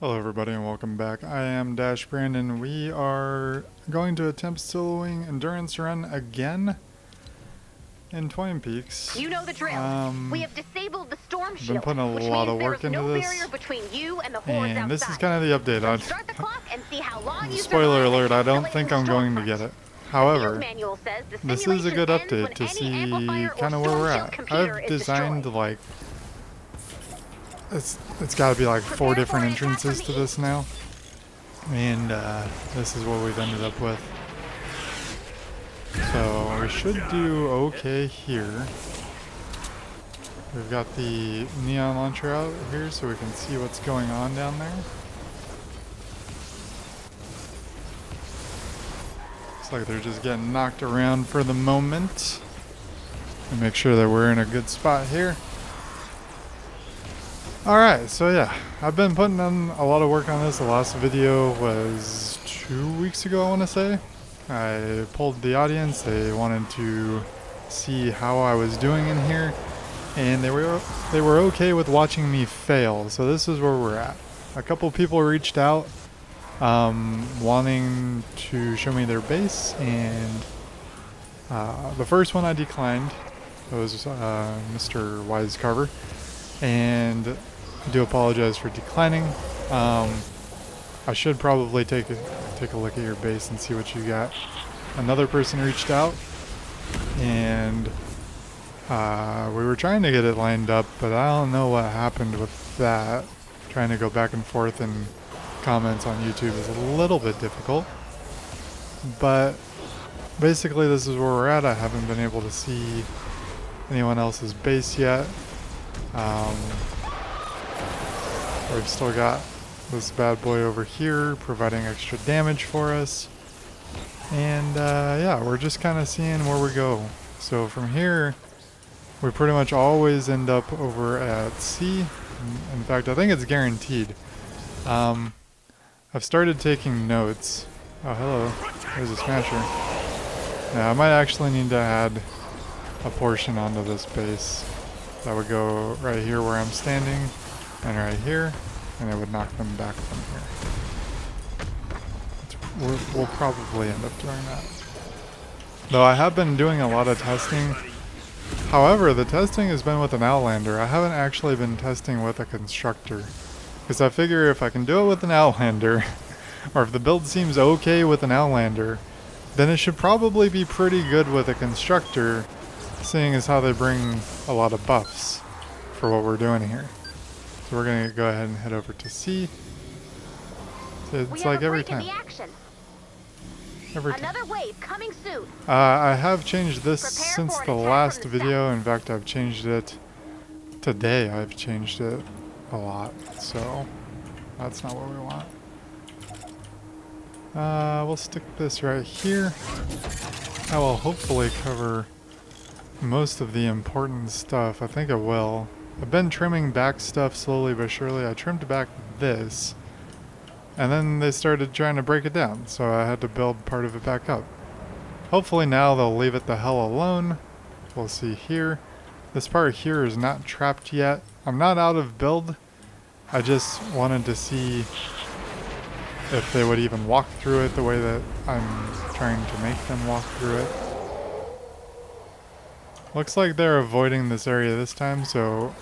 Hello everybody and welcome back. I am Dash Brandon. We are going to attempt soloing endurance run again in Twine Peaks. You know the drill. We have disabled the storm shield, been putting a lot of work into this, barrier between you and the hordes and this is outside. kind of the update. Start the clock and see how long you Spoiler survive alert, I don't until think it I'm going to storm get it. front. However, Manual says the this is a good ends when update to any see amplifier or kind of where storm we're shield at. computer I've is designed destroyed. like, it's got to be like 4 different entrances to this now. And this is what we've ended up with. So we should do okay here. We've got the neon launcher out here so we can see what's going on down there. Looks like they're just getting knocked around for the moment. And make sure that we're in a good spot here. Alright, so yeah, I've been putting in a lot of work on this. The last video was 2 weeks ago, I want to say. I polled the audience. They wanted to see how I was doing in here, and they were okay with watching me fail. So this is where we're at. A couple people reached out wanting to show me their base, and the first one I declined. It was Mr. Wise Carver, and I do apologize for declining. I should probably take a look at your base and see what you got. Another person reached out, and we were trying to get it lined up, but I don't know what happened with that. Trying to go back and forth in comments on YouTube is a little bit difficult, but basically this is where we're at. I haven't been able to see anyone else's base yet. We've still got this bad boy over here providing extra damage for us, and yeah, we're just kind of seeing where we go. So from here we pretty much always end up over at C. In fact, I think it's guaranteed. I've started taking notes. Oh, hello, there's a smasher. Yeah, I might actually need to add a portion onto this base that would go right here where I'm standing and right here, and it would knock them back from here. We'll probably end up doing that. Though I have been doing a lot of testing. However, the testing has been with an Outlander. I haven't actually been testing with a Constructor. Because I figure if I can do it with an Outlander, or if the build seems okay with an Outlander, then it should probably be pretty good with a Constructor, seeing as how they bring a lot of buffs for what we're doing here. So we're going to go ahead and head over to C. It's like every time. Another wave coming soon. I have changed this since the last video. In fact, I've changed it today. I've changed it a lot. So that's not what we want. We'll stick this right here. I will hopefully cover most of the important stuff. I think it will. I've been trimming back stuff slowly but surely. I trimmed back this, and then they started trying to break it down, so I had to build part of it back up. Hopefully now they'll leave it the hell alone. We'll see here. This part here is not trapped yet. I'm not out of build. I just wanted to see if they would even walk through it the way that I'm trying to make them walk through it. Looks like they're avoiding this area this time, so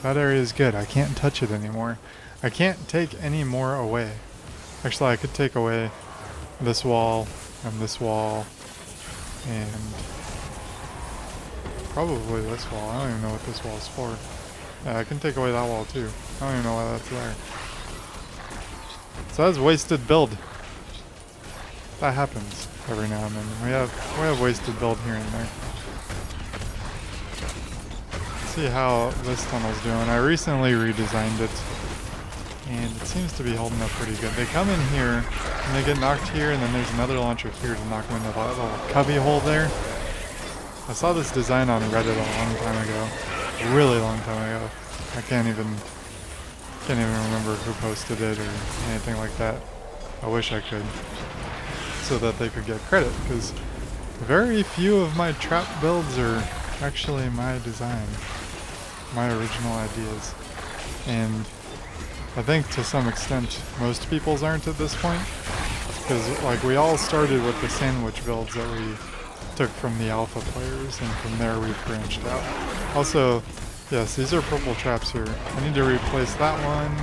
that area is good. I can't touch it anymore. I can't take any more away. Actually, I could take away this wall, and probably this wall. I don't even know what this wall is for. Yeah, I can take away that wall too. I don't even know why that's there. So that's wasted build. That happens every now and then. We have wasted build here and there. See how this tunnel's doing. I recently redesigned it, and it seems to be holding up pretty good. They come in here, and they get knocked here, and then there's another launcher here to knock them into that little cubby hole there. I saw this design on Reddit a long time ago. A really long time ago. I can't even remember who posted it or anything like that. I wish I could, so that they could get credit, because very few of my trap builds are actually my design, my original ideas. And I think to some extent most people's aren't at this point. Because like we all started with the sandwich builds that we took from the alpha players, and from there we've branched out. Also, yes, these are purple traps here. I need to replace that one.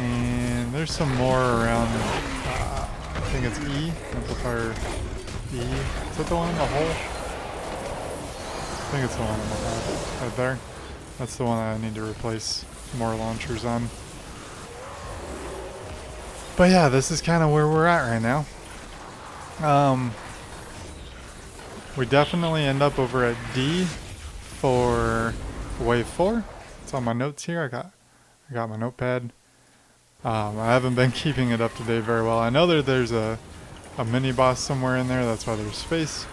And there's some more around, I think it's E, amplifier E. Is that the one in the hole? I think it's the one in the hole, right there. That's the one I need to replace more launchers on. But yeah, this is kind of where we're at right now. We definitely end up over at D for wave 4. It's on my notes here. I got my notepad. I haven't been keeping it up to date very well. I know that there's a mini boss somewhere in there. That's why there's space.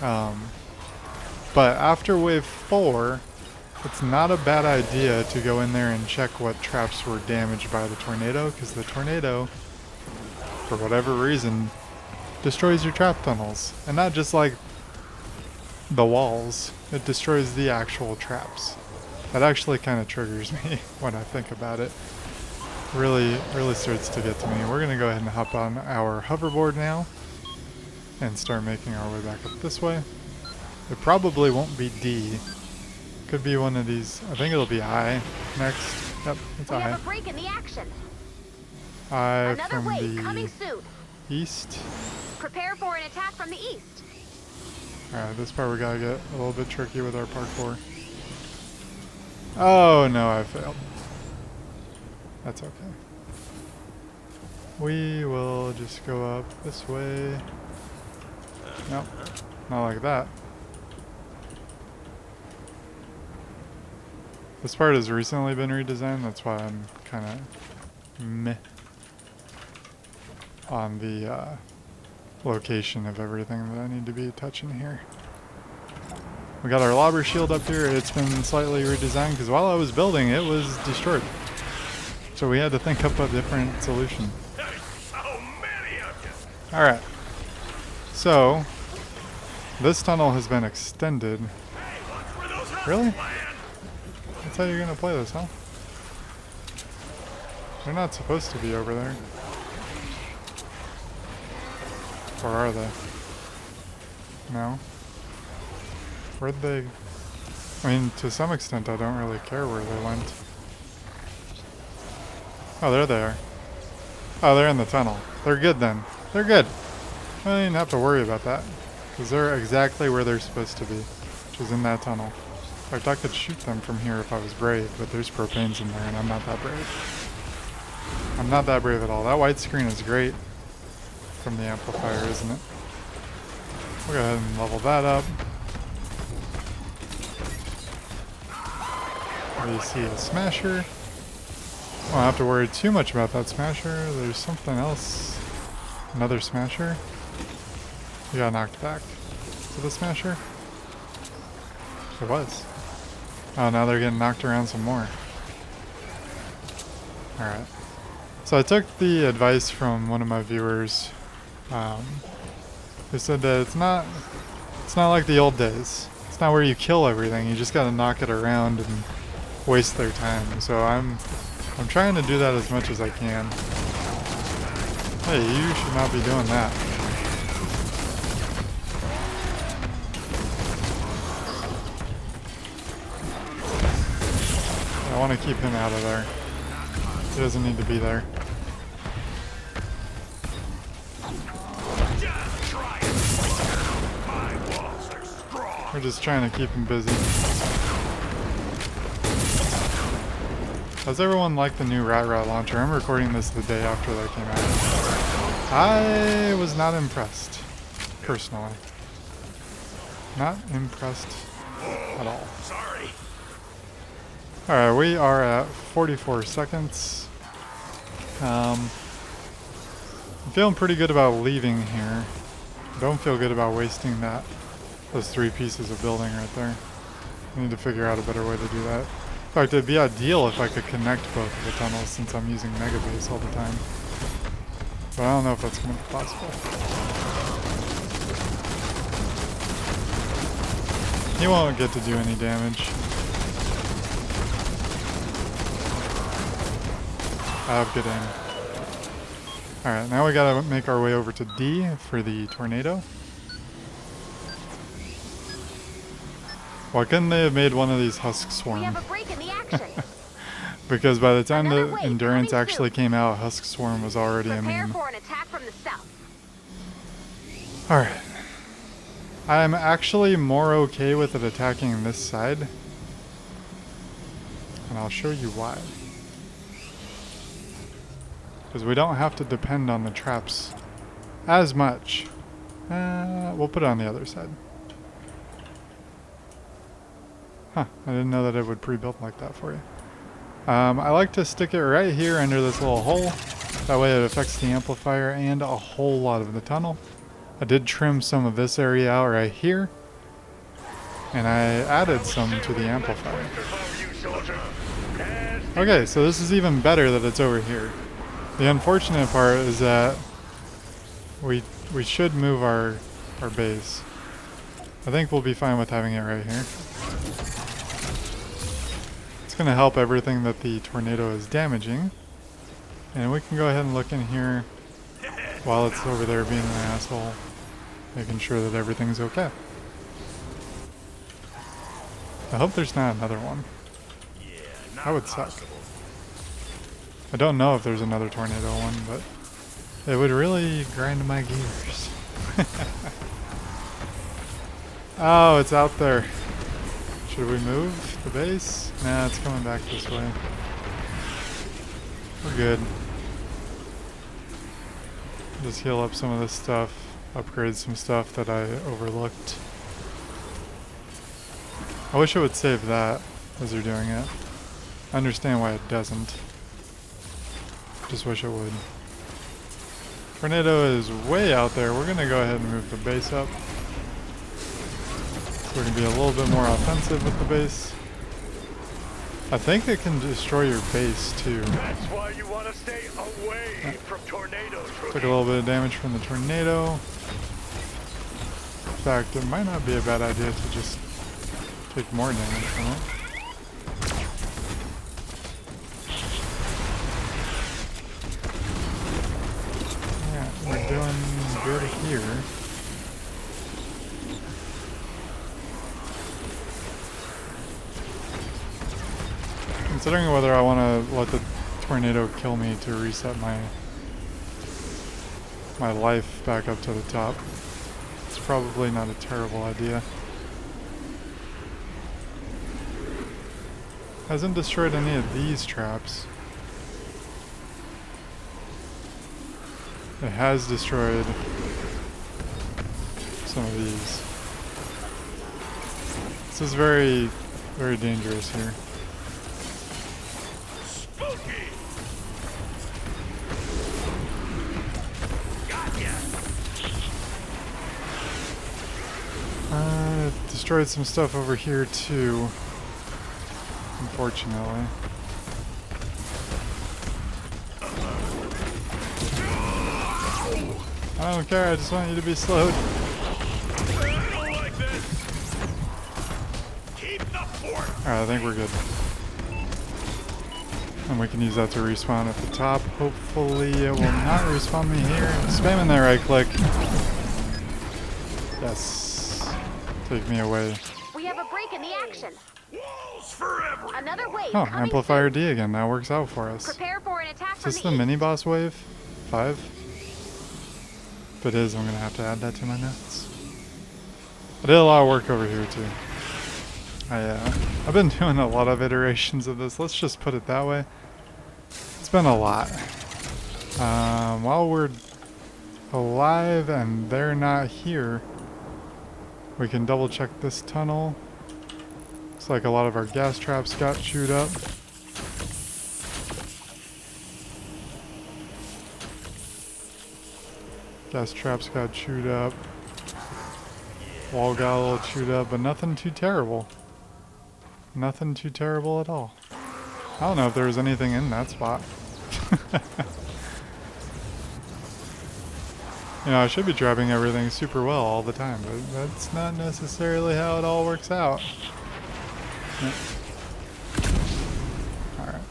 But after wave 4, it's not a bad idea to go in there and check what traps were damaged by the tornado, because the tornado, for whatever reason, destroys your trap tunnels. And not just like the walls, it destroys the actual traps. That actually kind of triggers me when I think about it. Really starts to get to me. We're gonna go ahead and hop on our hoverboard now and start making our way back up this way. It probably won't be D. Could be one of these. I think it'll be I next. Yep, it's I. We have a break in the action. I Another from wave the coming soon. east. Prepare for an attack from the east. Alright, this part we gotta get a little bit tricky with our parkour. Oh no, I failed. That's okay. We will just go up this way. Nope, not like that. This part has recently been redesigned, that's why I'm kind of meh on the location of everything that I need to be touching here. We got our lobber shield up here. It's been slightly redesigned because while I was building it was destroyed. So we had to think up a different solution. Alright. So, this tunnel has been extended. Really? That's how you're gonna play this, huh? They're not supposed to be over there. Or are they? No. Where'd they... I mean, to some extent, I don't really care where they went. Oh, there they are. Oh, they're in the tunnel. They're good then. They're good. I don't even have to worry about that. Because they're exactly where they're supposed to be. Which is in that tunnel. In fact, I could shoot them from here if I was brave, but there's propanes in there and I'm not that brave. I'm not that brave at all. That white screen is great from the amplifier, isn't it? We'll go ahead and level that up. You see a smasher. I don't have to worry too much about that smasher. There's something else. Another smasher. We got knocked back. Is it a smasher? It was. Oh, now they're getting knocked around some more. Alright. So I took the advice from one of my viewers. Who said that it's not like the old days. It's not where you kill everything. You just gotta knock it around and waste their time. So I'm trying to do that as much as I can. Hey, you should not be doing that. I want to keep him out of there. He doesn't need to be there. We're just trying to keep him busy. Does everyone like the new Rat launcher? I'm recording this the day after they came out. I was not impressed, personally. Not impressed at all. Sorry. Alright, we are at 44 seconds. I'm feeling pretty good about leaving here. Don't feel good about wasting those 3 pieces of building right there. I need to figure out a better way to do that. In fact, it'd be ideal if I could connect both of the tunnels since I'm using Mega Base all the time. But I don't know if that's going to be possible. He won't get to do any damage. I have good aim. Alright, now we gotta make our way over to D for the tornado. Why couldn't they have made one of these husk We swarm? have a break in the action. Because by the time Another the wave endurance coming actually came out, husk swarm was already a Prepare meme. for an attack from the south. Alright. I'm actually more okay with it attacking this side. And I'll show you why. Because we don't have to depend on the traps as much. We'll put it on the other side. Huh, I didn't know that it would pre-build like that for you. I like to stick it right here under this little hole. That way it affects the amplifier and a whole lot of the tunnel. I did trim some of this area out right here. And I added some to the amplifier. Okay, so this is even better that it's over here. The unfortunate part is that we should move our base. I think we'll be fine with having it right here. It's going to help everything that the tornado is damaging. And we can go ahead and look in here while it's over there being an asshole, making sure that everything's okay. I hope there's not another one. That would suck. I don't know if there's another tornado one, but it would really grind my gears. Oh, it's out there. Should we move the base? Nah, it's coming back this way. We're good. Just heal up some of this stuff, upgrade some stuff that I overlooked. I wish it would save that as you're doing it. I understand why it doesn't. Just wish it would. Tornado is way out there. We're going to go ahead and move the base up. So we can be a little bit more offensive with the base. I think it can destroy your base too. That's why you want to stay away from tornadoes. Took a little bit of damage from the tornado. In fact, it might not be a bad idea to just take more damage from it. Yeah, we're doing good here. Considering whether I want to let the tornado kill me to reset my life back up to the top, it's probably not a terrible idea. Hasn't destroyed any of these traps. It has destroyed some of these. This is very, very dangerous here. Spooky. Destroyed some stuff over here too. Unfortunately. I don't care, I just want you to be slowed. I don't like this. Keep the fort. Alright, I think we're good. And we can use that to respawn at the top. Hopefully it will not respawn me here. Spamming that right click. Yes. Take me away. We have a break in the action. Walls forever. Another wave Oh, coming amplifier soon. D again. That works out for us. Prepare for an attack Is from this the the east. mini boss wave? 5? If it is, I'm gonna have to add that to my notes. I did a lot of work over here too. I've been doing a lot of iterations of this. Let's just put it that way. It's been a lot. While we're alive and they're not here, we can double check this tunnel. Looks like a lot of our gas traps got chewed up. Gas traps got chewed up. Wall got a little chewed up, but nothing too terrible. Nothing too terrible at all. I don't know if there was anything in that spot. You know, I should be driving everything super well all the time, but that's not necessarily how it all works out. Yeah. Alright.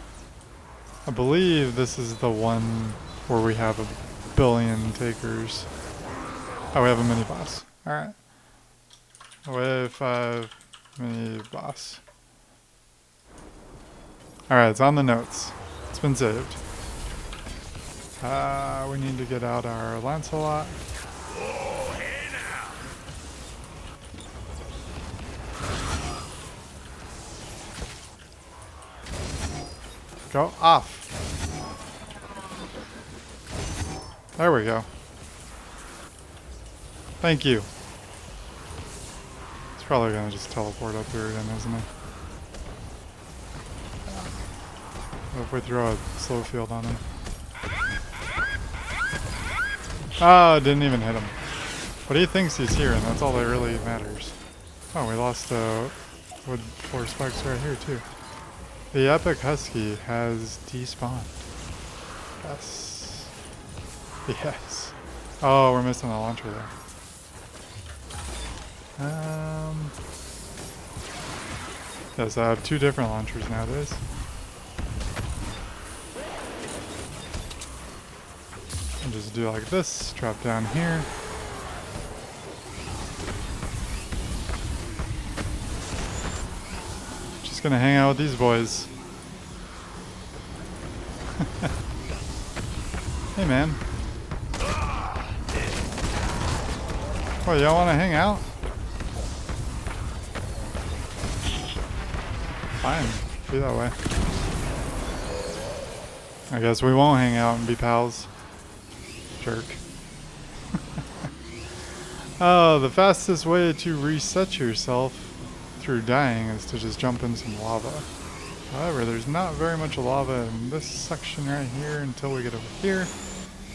I believe this is the one where we have 1,000,000,000 takers. Oh, we have a mini boss. Alright. Wave 5 mini boss. Alright, it's on the notes. It's been saved. We need to get out our Lancelot. Oh, hey now. Go off. There we go. Thank you. It's probably gonna just teleport up here again, isn't it? What if we throw a slow field on him? Oh, didn't even hit him. But he thinks he's here, and that's all that really matters. Oh, we lost wood 4 spikes right here, too. The Epic Husky has despawned. Yes. Yes. Oh, we're missing a launcher there. Yes, I have 2 different launchers nowadays. And just do like this, drop down here. Just gonna hang out with these boys. Hey man. What, y'all wanna hang out? Fine, be that way. I guess we won't hang out and be pals. Jerk. Oh, the fastest way to reset yourself through dying is to just jump in some lava. However, there's not very much lava in this section right here until we get over here.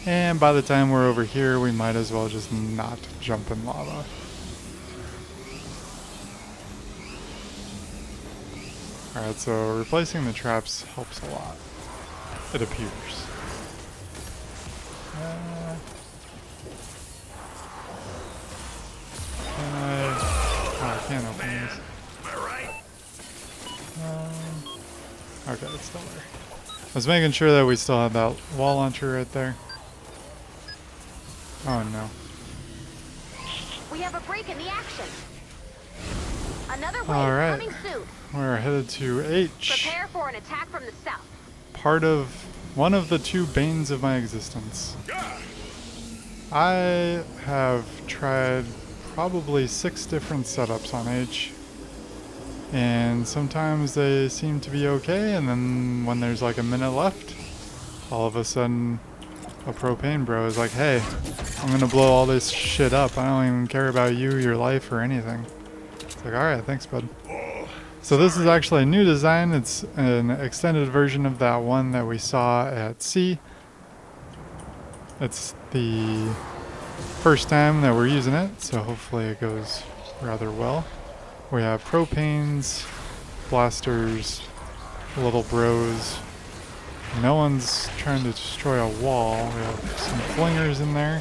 And by the time we're over here, we might as well just not jump in lava. Alright, so replacing the traps helps a lot. It appears. I can't open this. Okay, it's still there. I was making sure that we still had that wall launcher right there. Oh no. We have a break in the action. Another wave Alright. coming soon. We're headed to H. Prepare for an attack from the south. Part of one of the 2 banes of my existence. I have tried probably 6 different setups on H. And sometimes they seem to be okay, and then when there's like a minute left, all of a sudden a propane bro is like, hey, I'm gonna blow all this shit up. I don't even care about you, your life, or anything. It's like, alright, thanks, bud. So this is actually a new design. It's an extended version of that one that we saw at C. It's the first time that we're using it, so hopefully it goes rather well. We have propanes, blasters, little bros. No one's trying to destroy a wall. We have some flingers in there.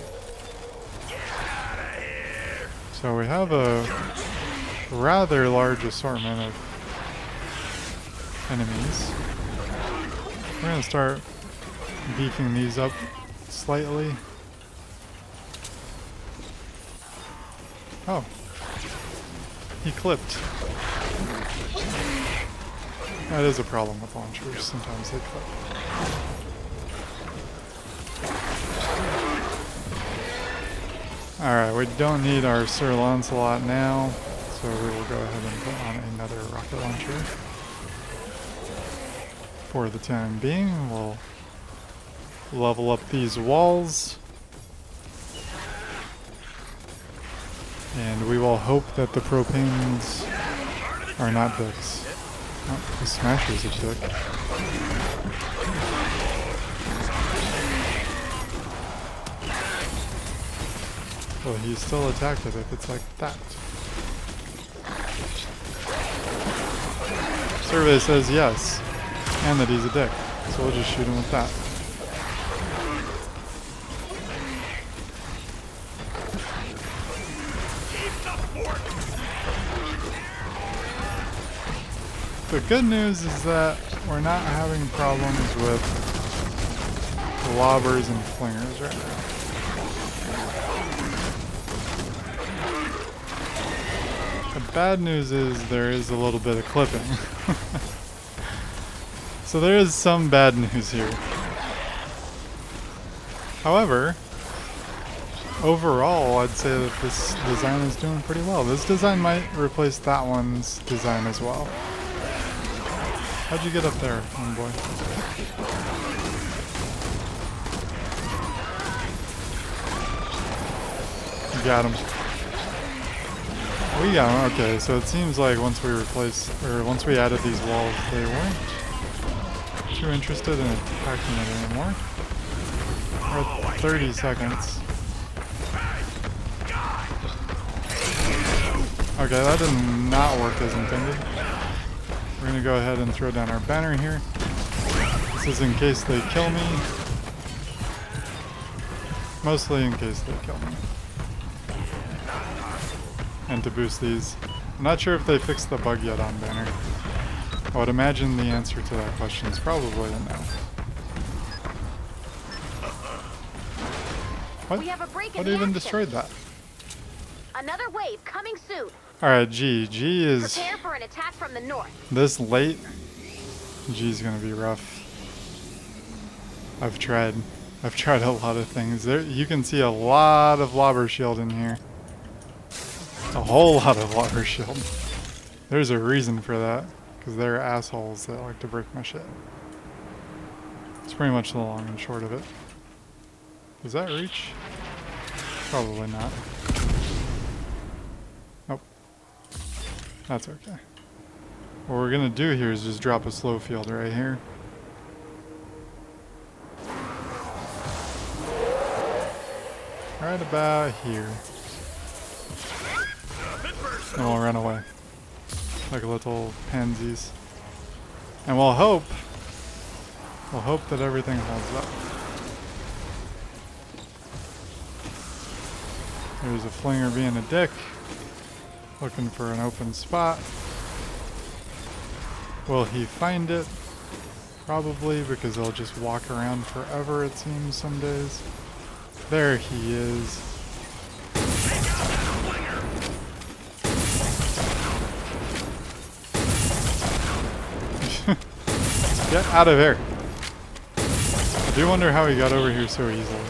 So we have a rather large assortment of enemies. We're going to start beefing these up slightly. Oh. He clipped. That is a problem with launchers. Sometimes they clip. Alright, we don't need our Sir Lancelot now, so we will go ahead and put on another rocket launcher. For the time being, we'll level up these walls. And we will hope that the propanes are not dicks. Oh, the Smasher's a dick. Well, he still attacked it if it's like that. Survey says yes, and that he's a dick. So we'll just shoot him with that. The good news is that we're not having problems with lobbers and flingers right now. The bad news is there is a little bit of clipping. So there is some bad news here. However, overall, I'd say that this design is doing pretty well. This design might replace that one's design as well. How'd you get up there, homeboy? You got him. We got him. Okay, so it seems like once we added these walls, they weren't too interested in attacking it anymore. We're at 30 seconds. Okay, that did not work as intended. We're gonna go ahead and throw down our banner here. This is in case they kill me. Mostly in case they kill me. And to boost these. I'm not sure if they fixed the bug yet on banner. I would imagine the answer to that question is probably a no. What? We have a break in What the even action. destroyed that? Another wave coming soon. Alright, G. G is Prepare for an attack from the north. this late. G's gonna be rough. I've tried a lot of things. There, you can see a lot of lobber shield in here. A whole lot of lobber shield. There's a reason for that, because they're assholes that like to break my shit. It's pretty much the long and short of it. Does that reach? Probably not. Nope. That's okay. What we're gonna do here is just drop a slow field right here. Right about here. And we'll run away. Like little pansies. And we'll hope that everything holds up. There's a flinger being a dick. Looking for an open spot. Will he find it? Probably, because he'll just walk around forever, it seems, some days. There he is. Get out of here. I do wonder how he got over here so easily.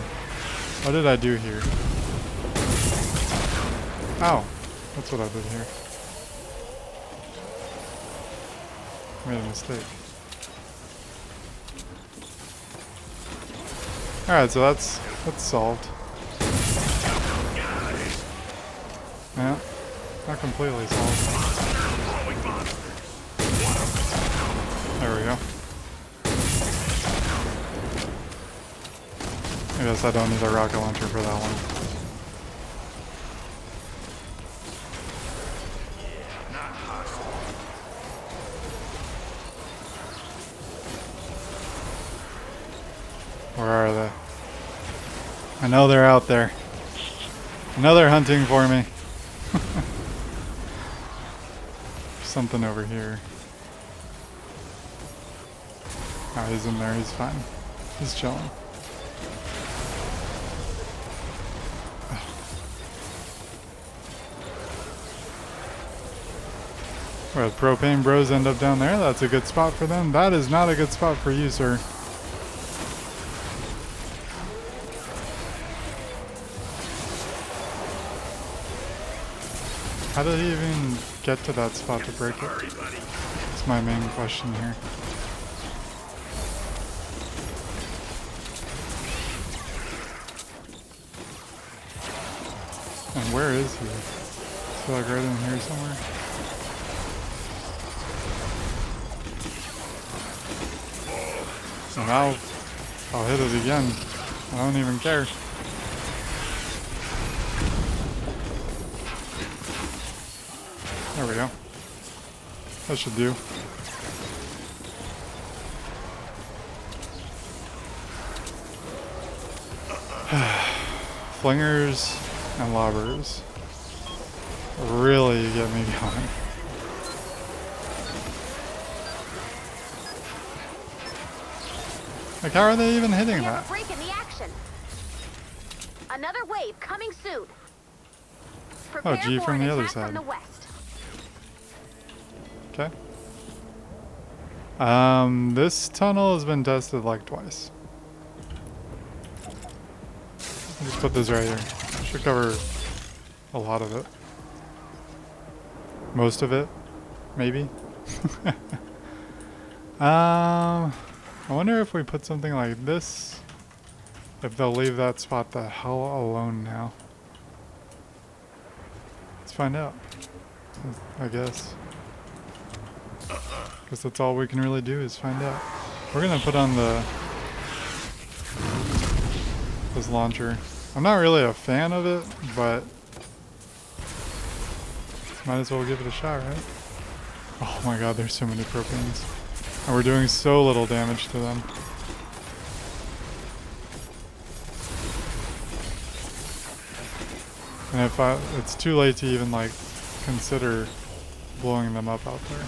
What did I do here? Ow. That's what I did here. Made a mistake. Alright, so that's solved. Yeah, not completely solved. There we go. I guess I don't need a rocket launcher for that one. Where are they? I know they're out there. I know they're hunting for me. Something over here. Oh, he's in there. He's fine. He's chilling. Where the propane bros end up down there, that's a good spot for them. That is not a good spot for you, sir. How did he even get to that spot to break it? That's my main question here. And where is he? I feel like right in here somewhere. So now I'll hit it again. I don't even care. There we go. That should do. Flingers and lobbers really get me going. Like, how are they even hitting We have that? a break in the action. Another wave coming soon. Prepare G for from an the other attack side. from the west. Okay. This tunnel has been tested like twice. I'll just put this right here. Should cover a lot of it. Most of it, maybe. I wonder if we put something like this, if they'll leave that spot the hell alone now. Let's find out, I guess. Because that's all we can really do is find out. We're gonna put on this launcher. I'm not really a fan of it, but might as well give it a shot, right? Oh my god, there's so many propanes. And we're doing so little damage to them. And if it's too late to even like consider blowing them up out there.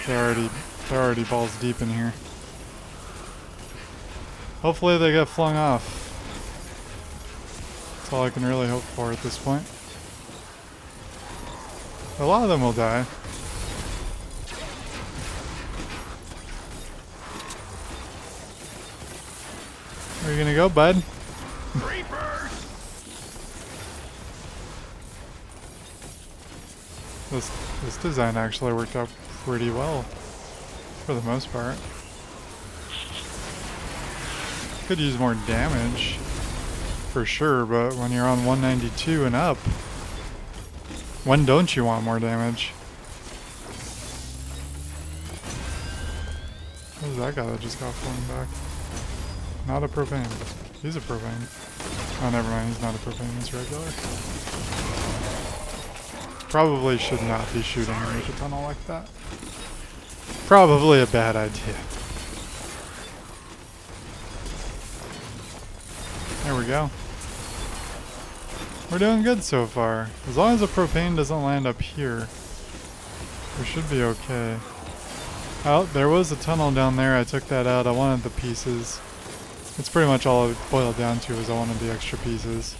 They're already balls deep in here. Hopefully they get flung off. That's all I can really hope for at this point. A lot of them will die. Where are you gonna go, bud? Revert! This design actually worked out pretty well for the most part. Could use more damage for sure, but when you're on 192 and up, when don't you want more damage? What was that guy that just got flung back? Not a propane. He's a propane. Oh, never mind. He's not a propane. He's regular. Probably should not be shooting into the tunnel like that. Probably a bad idea. There we go. We're doing good so far. As long as the propane doesn't land up here, we should be okay. Oh, there was a tunnel down there. I took that out. I wanted the pieces. It's pretty much all it boiled down to is I wanted the extra pieces.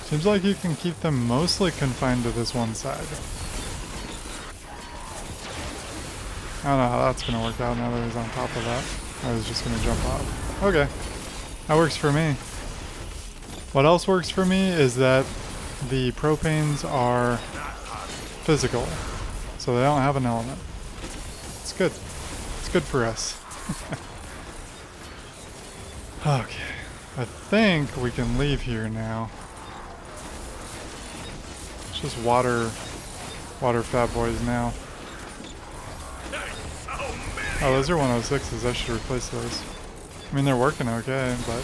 Seems like you can keep them mostly confined to this one side. I don't know how that's going to work out now that he's on top of that. I was just going to jump off. Okay. That works for me. What else works for me is that the propanes are physical. So they don't have an element. It's good. It's good for us. Okay. I think we can leave here now. It's just water fat boys now. Oh, those are 106s. I should replace those. I mean, they're working okay, but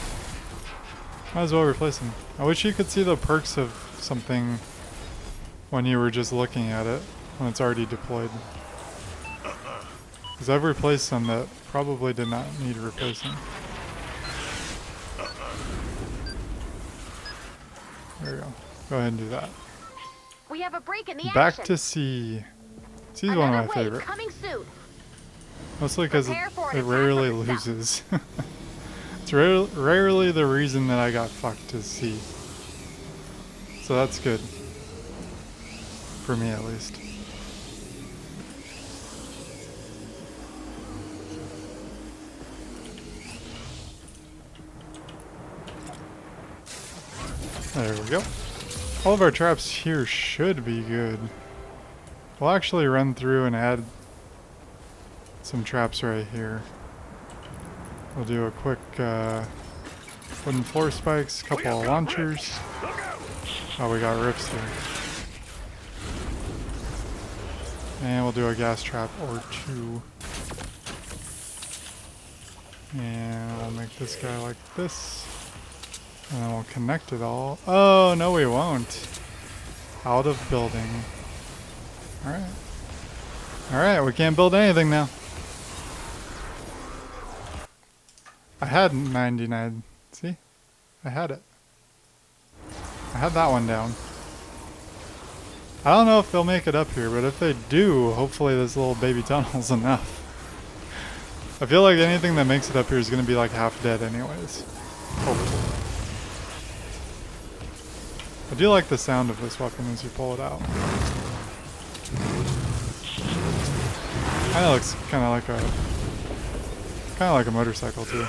might as well replace them. I wish you could see the perks of something when you were just looking at it, when it's already deployed. Because I've replaced some that probably did not need replacing. There we go. Go ahead and do that. We have a break in the Back action. to sea. Sea's one of my favorite. Coming soon. Mostly because it Prepare for an attack rarely from the south. loses. It's rarely the reason that I got fucked to sea. So that's good. For me at least. There we go. All of our traps here should be good. We'll actually run through and add some traps right here. We'll do a quick wooden floor spikes, couple of launchers. Oh, we got rifts here. And we'll do a gas trap or two. And we'll make this guy like this. And then we'll connect it all. Oh, no we won't. Out of building. Alright. Alright, we can't build anything now. I had 99. See? I had it. I had that one down. I don't know if they'll make it up here, but if they do, hopefully this little baby tunnel's enough. I feel like anything that makes it up here is going to be like half dead anyways. Hopefully. I do like the sound of this weapon as you pull it out. Kinda looks kinda like a motorcycle too.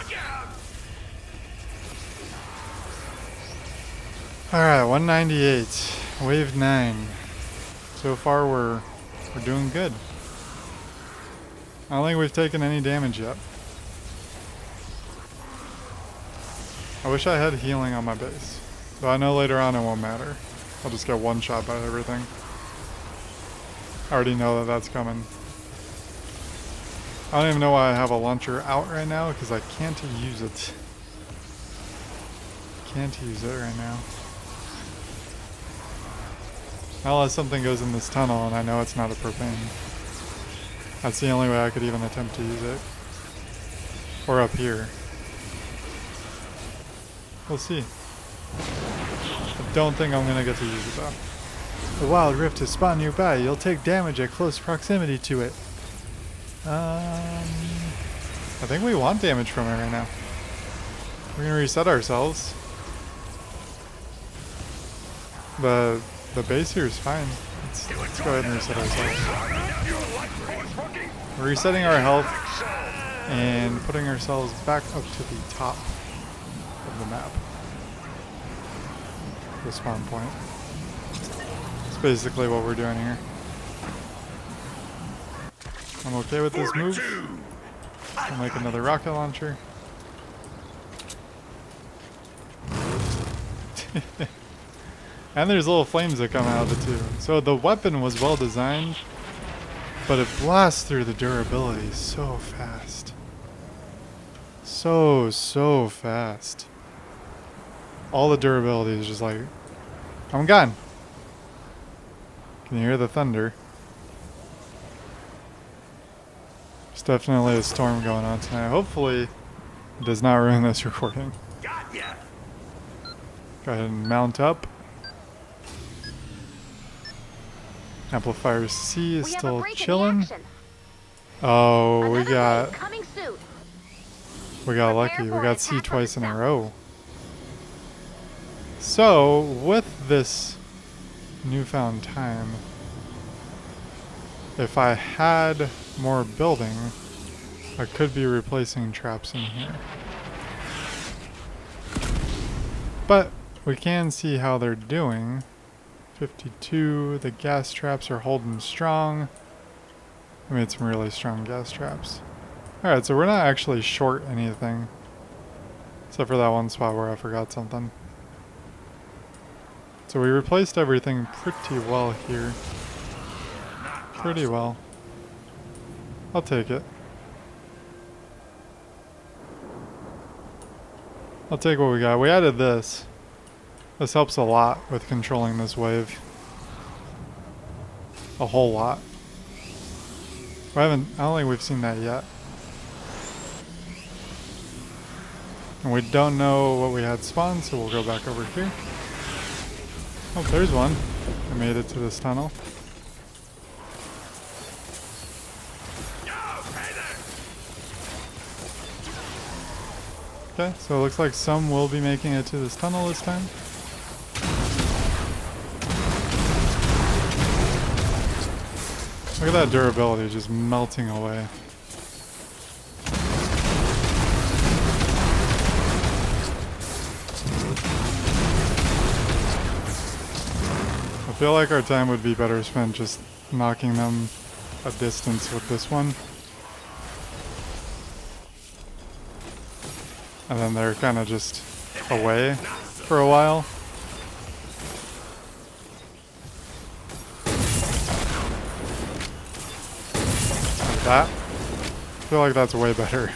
Alright, 198. Wave 9. So far we're doing good. I don't think we've taken any damage yet. I wish I had healing on my base. But I know later on it won't matter. I'll just get one shot by everything. I already know that that's coming. I don't even know why I have a launcher out right now, because I can't use it. Can't use it right now. Unless something goes in this tunnel and I know it's not a propane. That's the only way I could even attempt to use it. Or up here. We'll see. I don't think I'm gonna get to use it though. The wild rift has spawned nearby. You'll take damage at close proximity to it. I think we want damage from it right now. We're gonna reset ourselves. The base here is fine. Let's go ahead and reset ourselves. We're resetting our health and putting ourselves back up to the top of the map. The spawn point. That's basically what we're doing here. I'm okay with this move. I'll make another rocket launcher. And there's little flames that come out of it too. So the weapon was well designed, but it blasts through the durability so fast. So fast. All the durability is just like, I'm gone. Can you hear the thunder? There's definitely a storm going on tonight. Hopefully it does not ruin this recording. Go ahead and mount up. Amplifier C is still chilling. Oh, we got lucky. We got C twice in a row. So, with this newfound time, if I had more building, I could be replacing traps in here. But we can see how they're doing. 52, the gas traps are holding strong. I made some really strong gas traps. Alright, so we're not actually short anything. Except for that one spot where I forgot something. So we replaced everything pretty well here. Pretty well. I'll take it. I'll take what we got. We added this. This helps a lot with controlling this wave. A whole lot. I don't think we've seen that yet. And we don't know what we had spawned, so we'll go back over here. Oh, there's one. I made it to this tunnel. Okay, so it looks like some will be making it to this tunnel this time. Look at that durability just melting away. I feel like our time would be better spent just knocking them a distance with this one. And then they're kind of just away for a while. That. I feel like that's way better.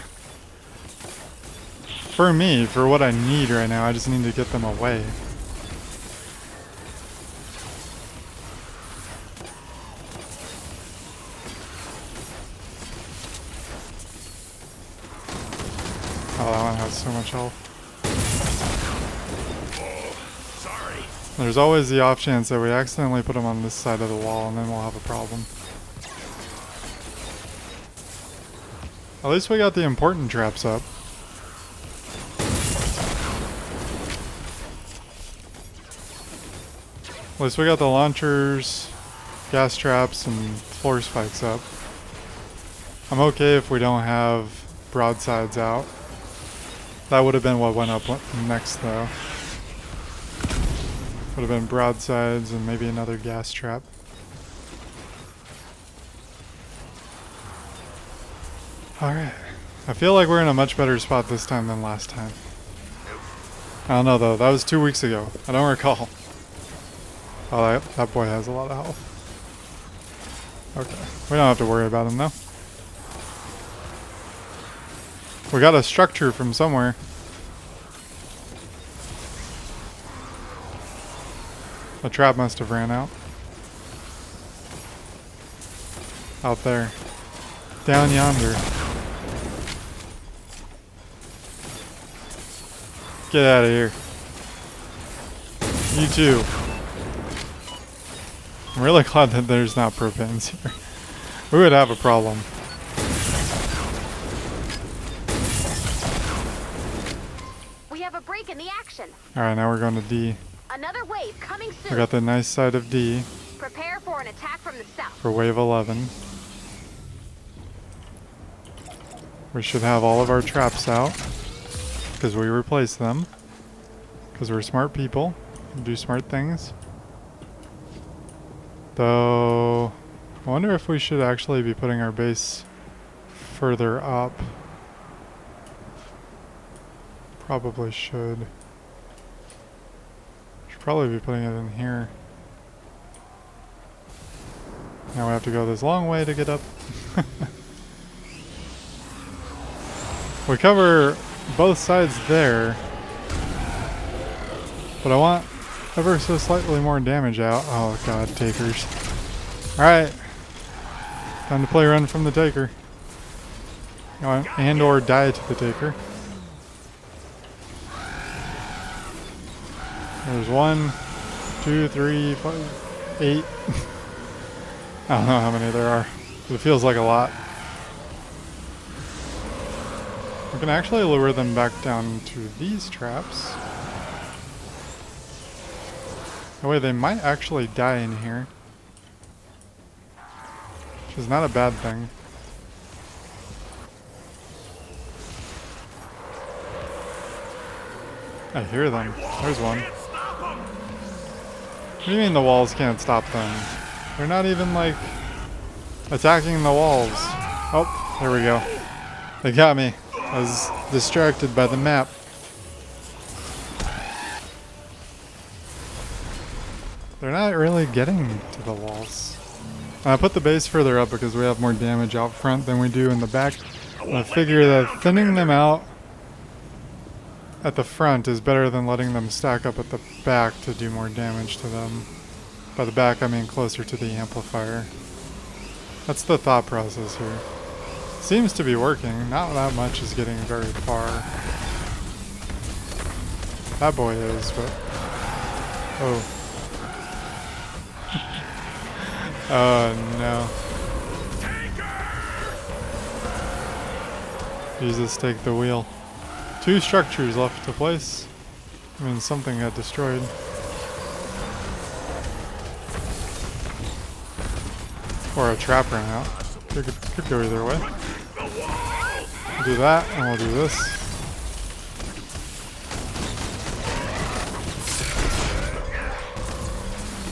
For me, for what I need right now, I just need to get them away. Oh, that one has so much health. Oh, sorry. There's always the off chance that we accidentally put them on this side of the wall and then we'll have a problem. At least we got the important traps up. At least we got the launchers, gas traps, and floor spikes up. I'm okay if we don't have broadsides out. That would have been what went up next though. Would have been broadsides and maybe another gas trap. Alright. I feel like we're in a much better spot this time than last time. I don't know though, that was 2 weeks ago. I don't recall. Oh, that boy has a lot of health. Okay. We don't have to worry about him though. We got a structure from somewhere. The trap must have ran out. Out there. Down yonder. Get out of here. You too. I'm really glad that there's not propanes here. We would have a problem. We have a break in the action. Alright, now we're going to D. Another wave coming soon. We got the nice side of D Prepare for an attack from the south. for wave 11. We should have all of our traps out because we replaced them. Because we're smart people and do smart things. Though, I wonder if we should actually be putting our base further up. Probably should. Should probably be putting it in here. Now we have to go this long way to get up. We cover both sides there. But I want ever so slightly more damage out. Oh god, takers. Alright. Time to play run from the taker. And or die to the taker. There's 1, 2, 3, 5, 8. I don't know how many there are, but it feels like a lot. We can actually lure them back down to these traps. That way they might actually die in here. Which is not a bad thing. I hear them. There's one. What do you mean the walls can't stop them? They're not even like attacking the walls. Oh, there we go. They got me. I was distracted by the map. They're not really getting to the walls. I put the base further up because we have more damage out front than we do in the back. I figure that thinning them out at the front is better than letting them stack up at the back to do more damage to them. By the back, I mean closer to the amplifier. That's the thought process here. Seems to be working. Not that much is getting very far. That boy is, but... Oh. Oh no. Jesus, take the wheel. 2 structures left to place. I mean, something got destroyed. Or a trap ran out. Could go either way. We'll do that, and we'll do this.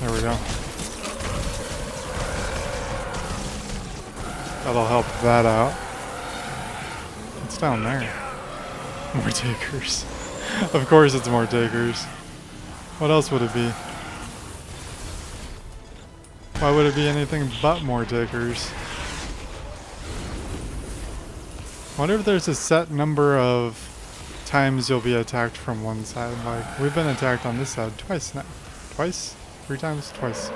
There we go. That'll help that out. It's down there. More takers. Of course it's more takers. What else would it be? Why would it be anything but more takers? I wonder if there's a set number of times you'll be attacked from one side. Like, we've been attacked on this side twice now. Twice? 3 times? Twice.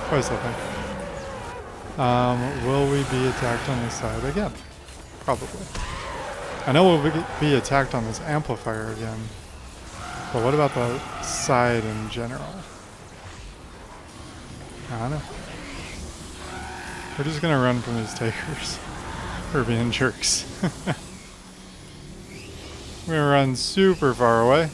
Twice, I think. Will we be attacked on this side again? Probably. I know we'll be attacked on this amplifier again. But what about the side in general? I don't know. We're just gonna run from these takers. We're being jerks. We're gonna run super far away.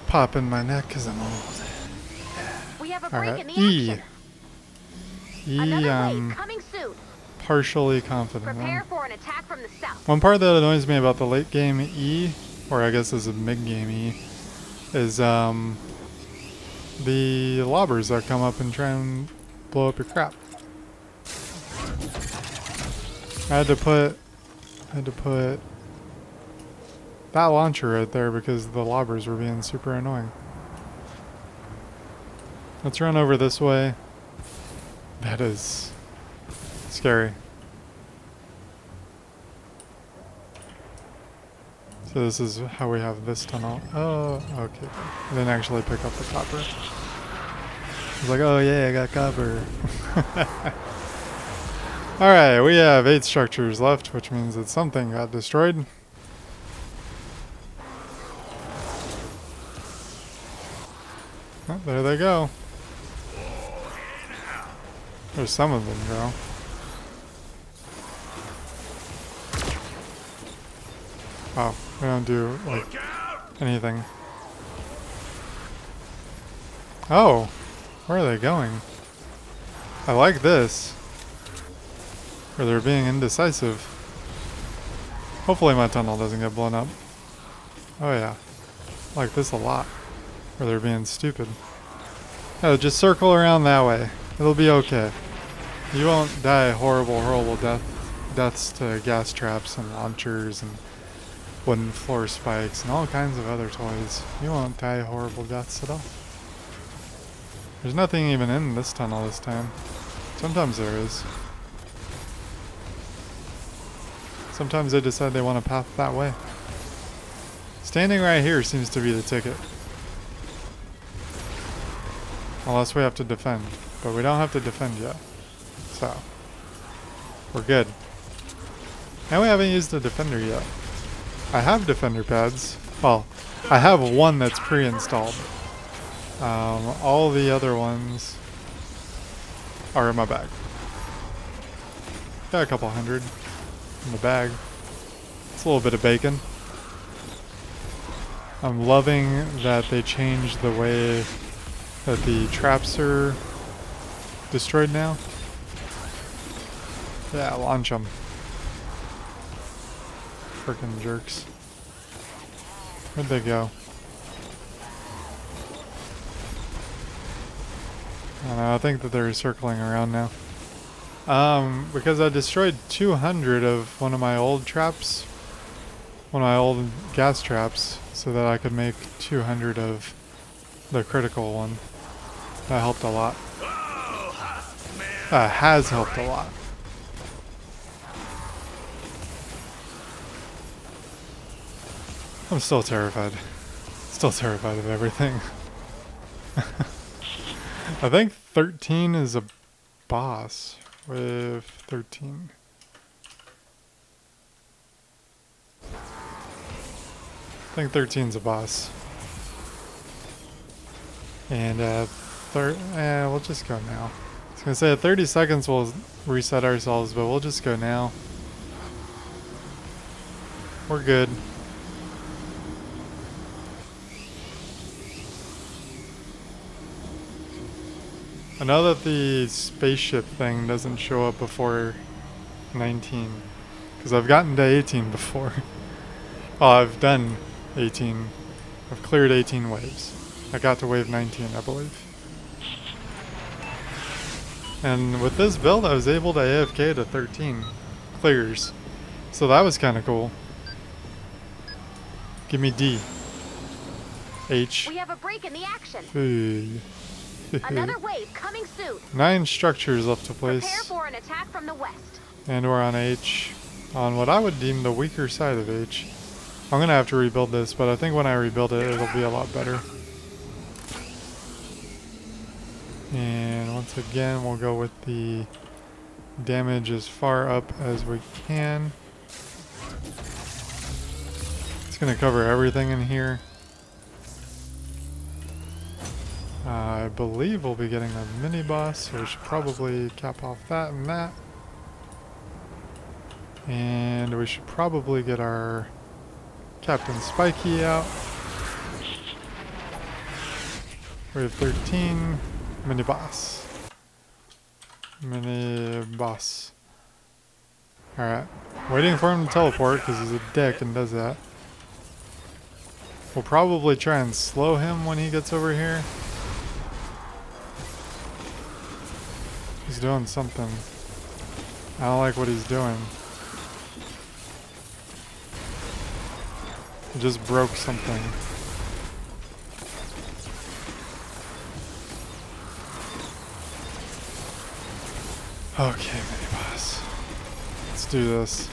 Popping my neck because I'm old. We have a break Alright, in the E. action. E, Another I'm wave coming soon. partially confident Prepare in. for an attack from the south. One part that annoys me about the late game E, or I guess is a mid game E, is the lobbers that come up and try and blow up your crap. I had to put that launcher right there because the lobbers were being super annoying. Let's run over this way. That is scary. So this is how we have this tunnel. Oh, okay. I didn't actually pick up the copper. I was like, oh yeah, I got copper. Alright, we have 8 structures left, which means that something got destroyed. Oh, there they go. There's some of them go. Wow, we don't do like anything. Oh, where are they going? I like this. Where they're being indecisive. Hopefully my tunnel doesn't get blown up. Oh yeah, I like this a lot. Where they're being stupid. No, just circle around that way. It'll be okay. You won't die horrible deaths to gas traps and launchers and wooden floor spikes and all kinds of other toys. You won't die horrible deaths at all. There's nothing even in this tunnel this time. Sometimes there is. Sometimes they decide they want a path that way. Standing right here seems to be the ticket. Unless we have to defend. But we don't have to defend yet. So, we're good. And we haven't used the defender yet. I have defender pads. Well, I have one that's pre-installed. All the other ones are in my bag. Got a couple hundred in the bag. It's a little bit of bacon. I'm loving that they changed the way that the traps are destroyed now. Yeah, launch them. Frickin' jerks. Where'd they go? I don't know, I think that they're circling around now. Because I destroyed 200 of one of my old traps. One of my old gas traps. So that I could make 200 of the critical one. That helped a lot. That has helped a lot. I'm still terrified. Still terrified of everything. I think 13 is a boss with 13. I think 13's a boss. And we'll just go now. I was gonna say at 30 seconds we'll reset ourselves, but we'll just go now. We're good. I know that the spaceship thing doesn't show up before 19. Because I've gotten to 18 before. Oh, I've done 18. I've cleared 18 waves. I got to wave 19, I believe. And with this build, I was able to AFK to 13 clears. So that was kind of cool. Give me D. H. We have a break in the action. Hey. Another wave coming soon. 9 structures left to place. Prepare for an attack from the west. And we're on H. On what I would deem the weaker side of H. I'm going to have to rebuild this, but I think when I rebuild it, it'll be a lot better. And once again, we'll go with the damage as far up as we can. Just gonna cover everything in here. I believe we'll be getting a mini boss, so we should probably cap off that and that. And we should probably get our Captain Spiky out. Wave 13, mini boss. Mini boss. Alright. Waiting for him to teleport because he's a dick and does that. We'll probably try and slow him when he gets over here. He's doing something. I don't like what he's doing. He just broke something. Okay, mini boss. Let's do this.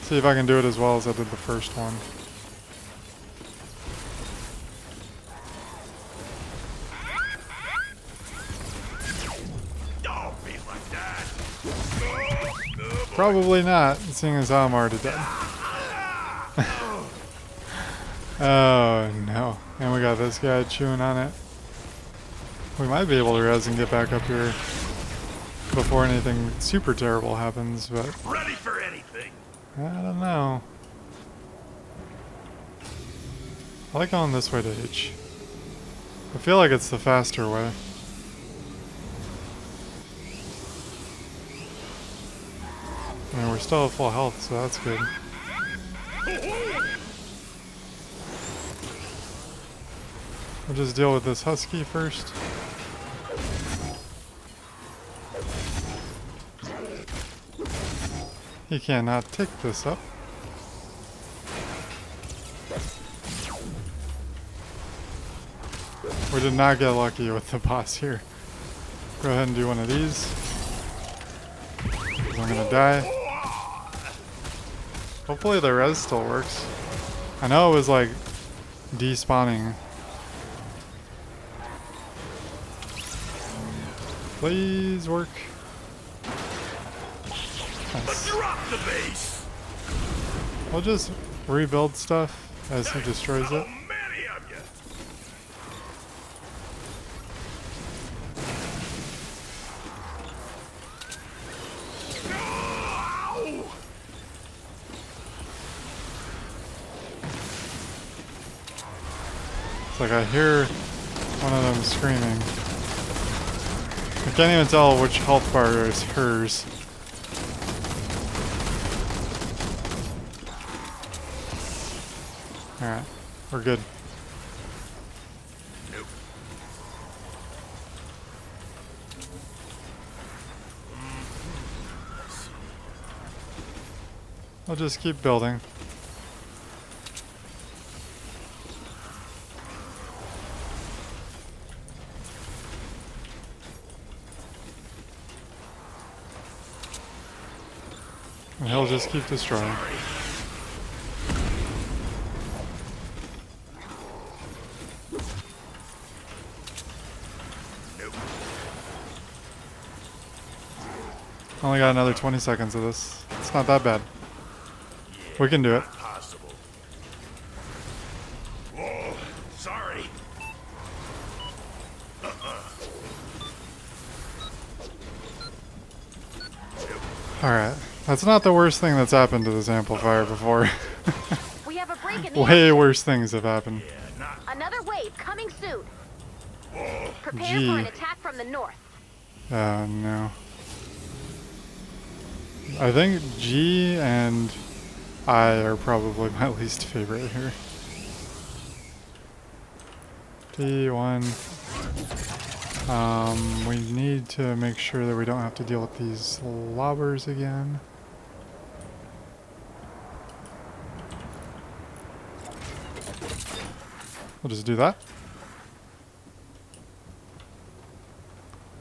See if I can do it as well as I did the first one. Don't be like that. Probably not, seeing as how I'm already dead. Oh no. And we got this guy chewing on it. We might be able to res and get back up here before anything super terrible happens, but Ready for anything. I don't know. I like going this way to H. I feel like it's the faster way. I mean, we're still at full health, so that's good. We'll just deal with this husky first. He cannot take this up. We did not get lucky with the boss here. Go ahead and do one of these. I'm gonna die. Hopefully the res still works. I know it was like despawning. Please work. Nice. Drop the base. We'll just rebuild stuff as he destroys How it. many of you? It's like I hear one of them screaming. I can't even tell which health bar is hers. Alright, we're good. Nope. I'll just keep building. And he'll just keep destroying. Only got another 20 seconds of this. It's not that bad. We can do it. Possible. Whoa, sorry. Alright. That's not the worst thing that's happened to this amplifier before. We have a break in the Way worse things have happened. Yeah, not. Another wave coming soon. Whoa. Prepare Gee. for an attack from the north. Oh no. I think G and I are probably my least favorite here. T1. We need to make sure that we don't have to deal with these lobbers again. We'll just do that.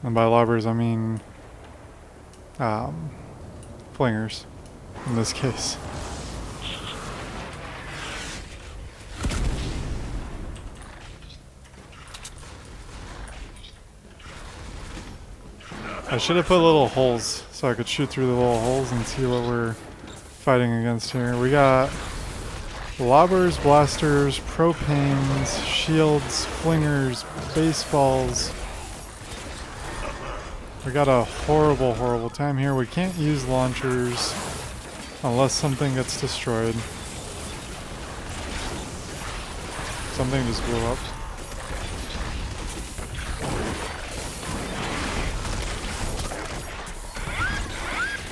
And by lobbers I mean flingers in this case. I should have put little holes so I could shoot through the little holes and see what we're fighting against here. We got Lobbers, blasters, propanes, shields, flingers, baseballs. We got a horrible, horrible time here. We can't use launchers unless something gets destroyed. Something just blew up.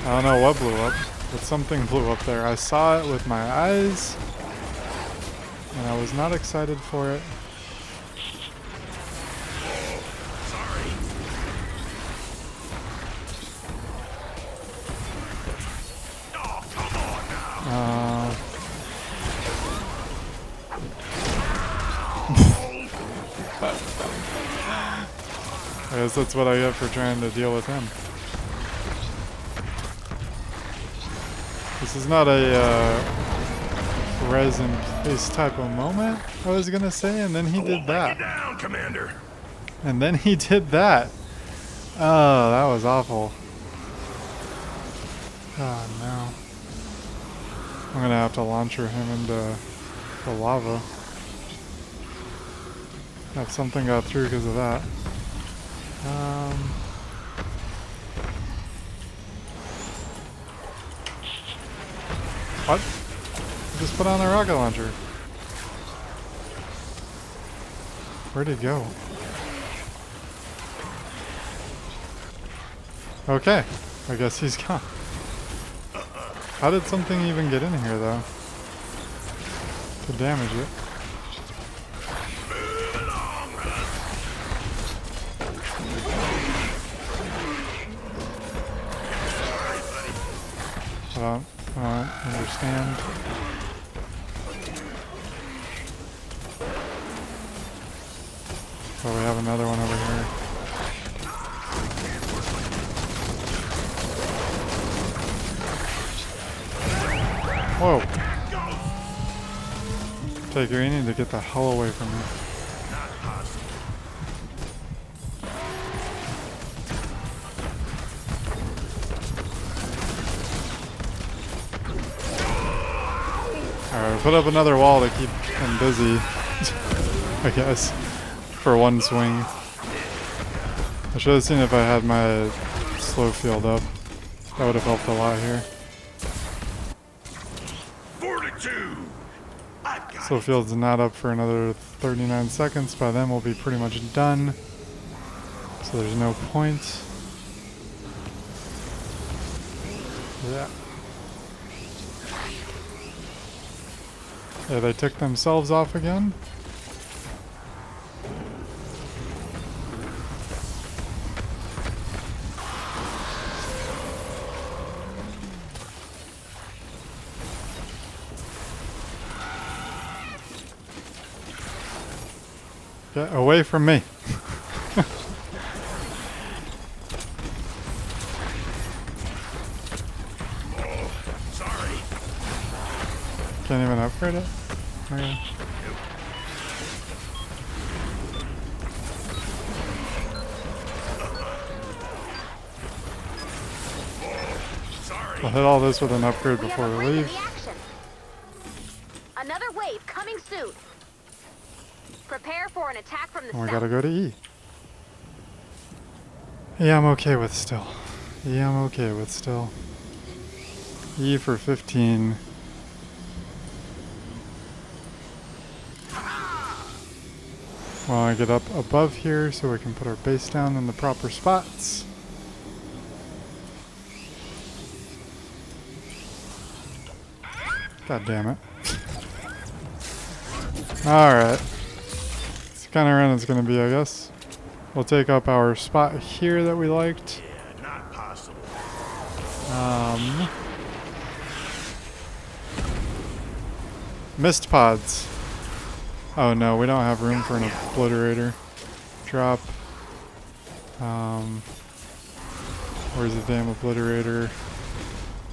I don't know what blew up, but something blew up there. I saw it with my eyes, and I was not excited for it. I guess that's what I get for trying to deal with him. This is not a resin-based type of moment, I was gonna say, and then he did that. Down, Commander. And then he did that. Oh, that was awful. Oh no. I'm gonna have to launcher him into the lava. If something got through because of that. What? Just put on a rocket launcher. Where'd it go? Okay, I guess he's gone. How did something even get in here though? To damage it. I don't understand. Oh, we have another one over here. Whoa. Taker, you need to get the hell away from me. Alright, put up another wall to keep him busy, I guess, for one swing. I should have seen if I had my slow field up. That would have helped a lot here. Slow field's not up for another 39 seconds. By then we'll be pretty much done. So there's no point. Yeah. Yeah, they took themselves off again. Get away from me. Sorry. Can't even upgrade it? Okay. We'll hit all this with an upgrade before we leave. Another wave coming soon. Prepare for an attack from the And we south. gotta go to E. Yeah, I'm okay with still. Yeah, I'm okay with still. E for 15. Well, I get up above here so we can put our base down in the proper spots. God damn it. Alright. It's kind of run it's going to be, I guess. We'll take up our spot here that we liked. Yeah, not possible. Mist pods. Oh no, we don't have room for an obliterator. Drop. Where's the damn obliterator?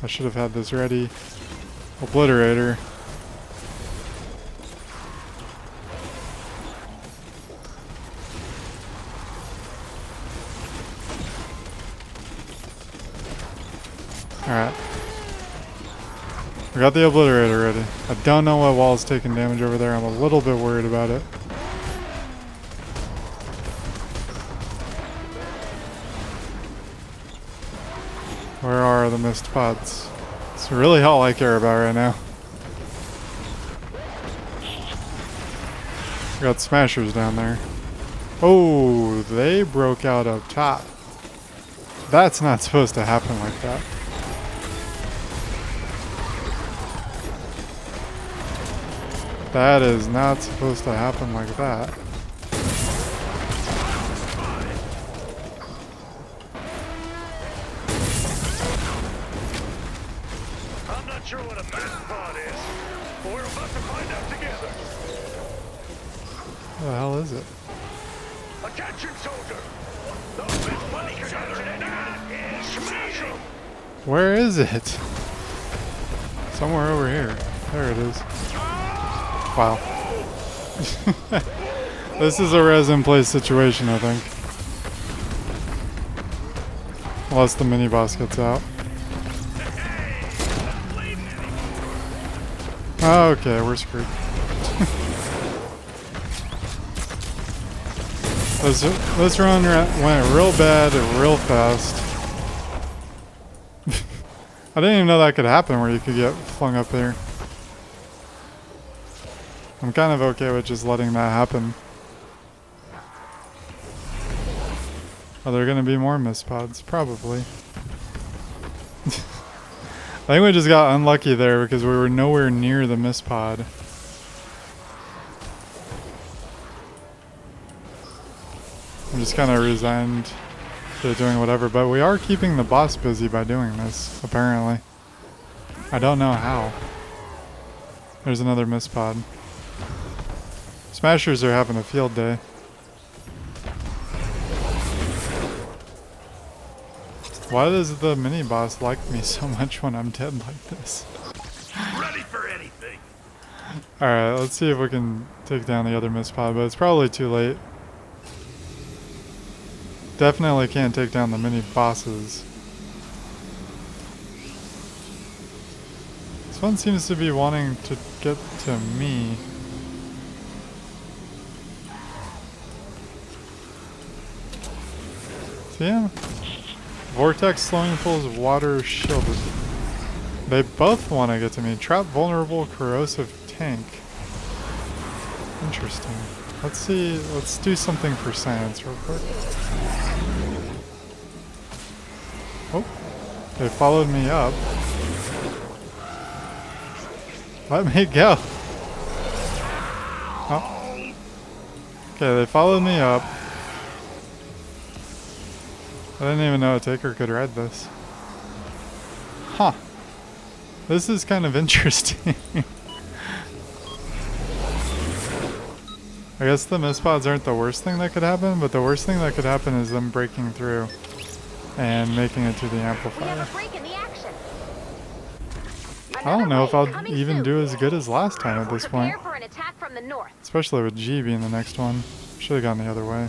I should have had this ready. Obliterator. Alright. We got the obliterator ready. I don't know what wall's taking damage over there. I'm a little bit worried about it. Where are the mist pods? It's really all I care about right now. We got smashers down there. Oh, they broke out up top. That's not supposed to happen like that. That is not supposed to happen like that. I'm not sure what a mist pod is, but we're about to find out together. What the hell is it? Attention, soldier! Those mist monsters are now! Smash them! Where is it? Somewhere over here. There it is. Wow. This is a resin place situation, I think. Unless the mini boss gets out. Okay, we're screwed. This run went real bad and real fast. I didn't even know that could happen where you could get flung up there. I'm kind of okay with just letting that happen. Are there going to be more mist pods? Probably. I think we just got unlucky there because we were nowhere near the mist pod. I'm just kind of resigned to doing whatever, but we are keeping the boss busy by doing this, apparently. I don't know how. There's another mist pod. Smashers are having a field day. Why does the mini boss like me so much when I'm dead like this? Ready for anything! Alright, let's see if we can take down the other mist pod, but it's probably too late. Definitely can't take down the mini bosses. This one seems to be wanting to get to me. See him? Vortex slowing pulls of water shielded. They both want to get to me. Trap vulnerable corrosive tank. Interesting. Let's see. Let's do something for science real quick. Oh, they followed me up. Let me go. Oh. Okay, they followed me up. I didn't even know a taker could ride this. Huh. This is kind of interesting. I guess the mist pods aren't the worst thing that could happen, but the worst thing that could happen is them breaking through and making it to the amplifier. I don't know if I'll even do as good as last time at this point. Especially with G being the next one. Should have gone the other way.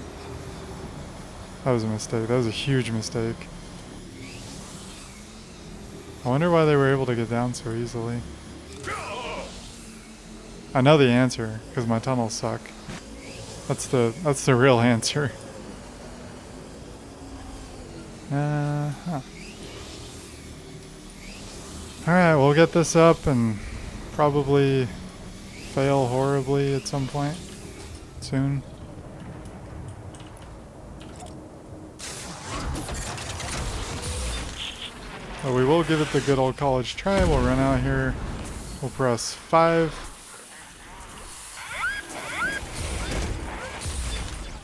That was a mistake. That was a huge mistake. I wonder why they were able to get down so easily. I know the answer, because my tunnels suck. That's the real answer. Huh. Alright, we'll get this up and probably fail horribly at some point soon. But we will give it the good old college try. We'll run out here. We'll press 5.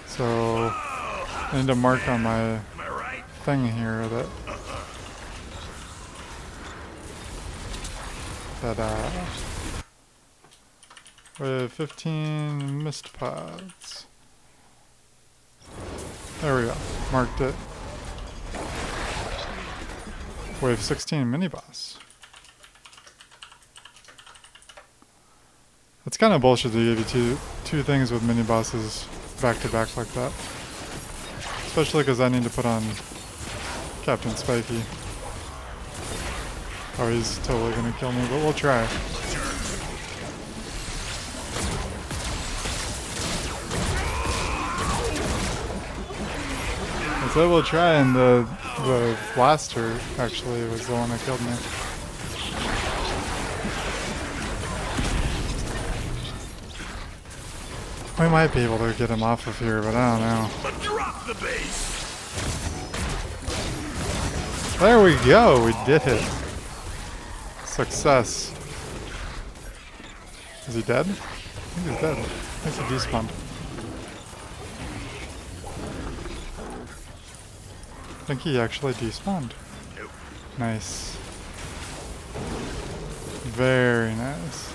So I need to mark on my thing here that with 15 mist pods. There we go. Marked it. Wave 16 mini boss. It's kind of bullshit to give you two things with mini bosses back to back like that. Especially because I need to put on Captain Spiky. Oh, he's totally gonna kill me, but we'll try. I said we'll try, and the blaster actually was the one that killed me. We might be able to get him off of here, but I don't know. Drop the base. There we go, we did it. Success. Is he dead? I think he's dead. I think he despawned. I think he actually despawned. Nope. Nice. Very nice.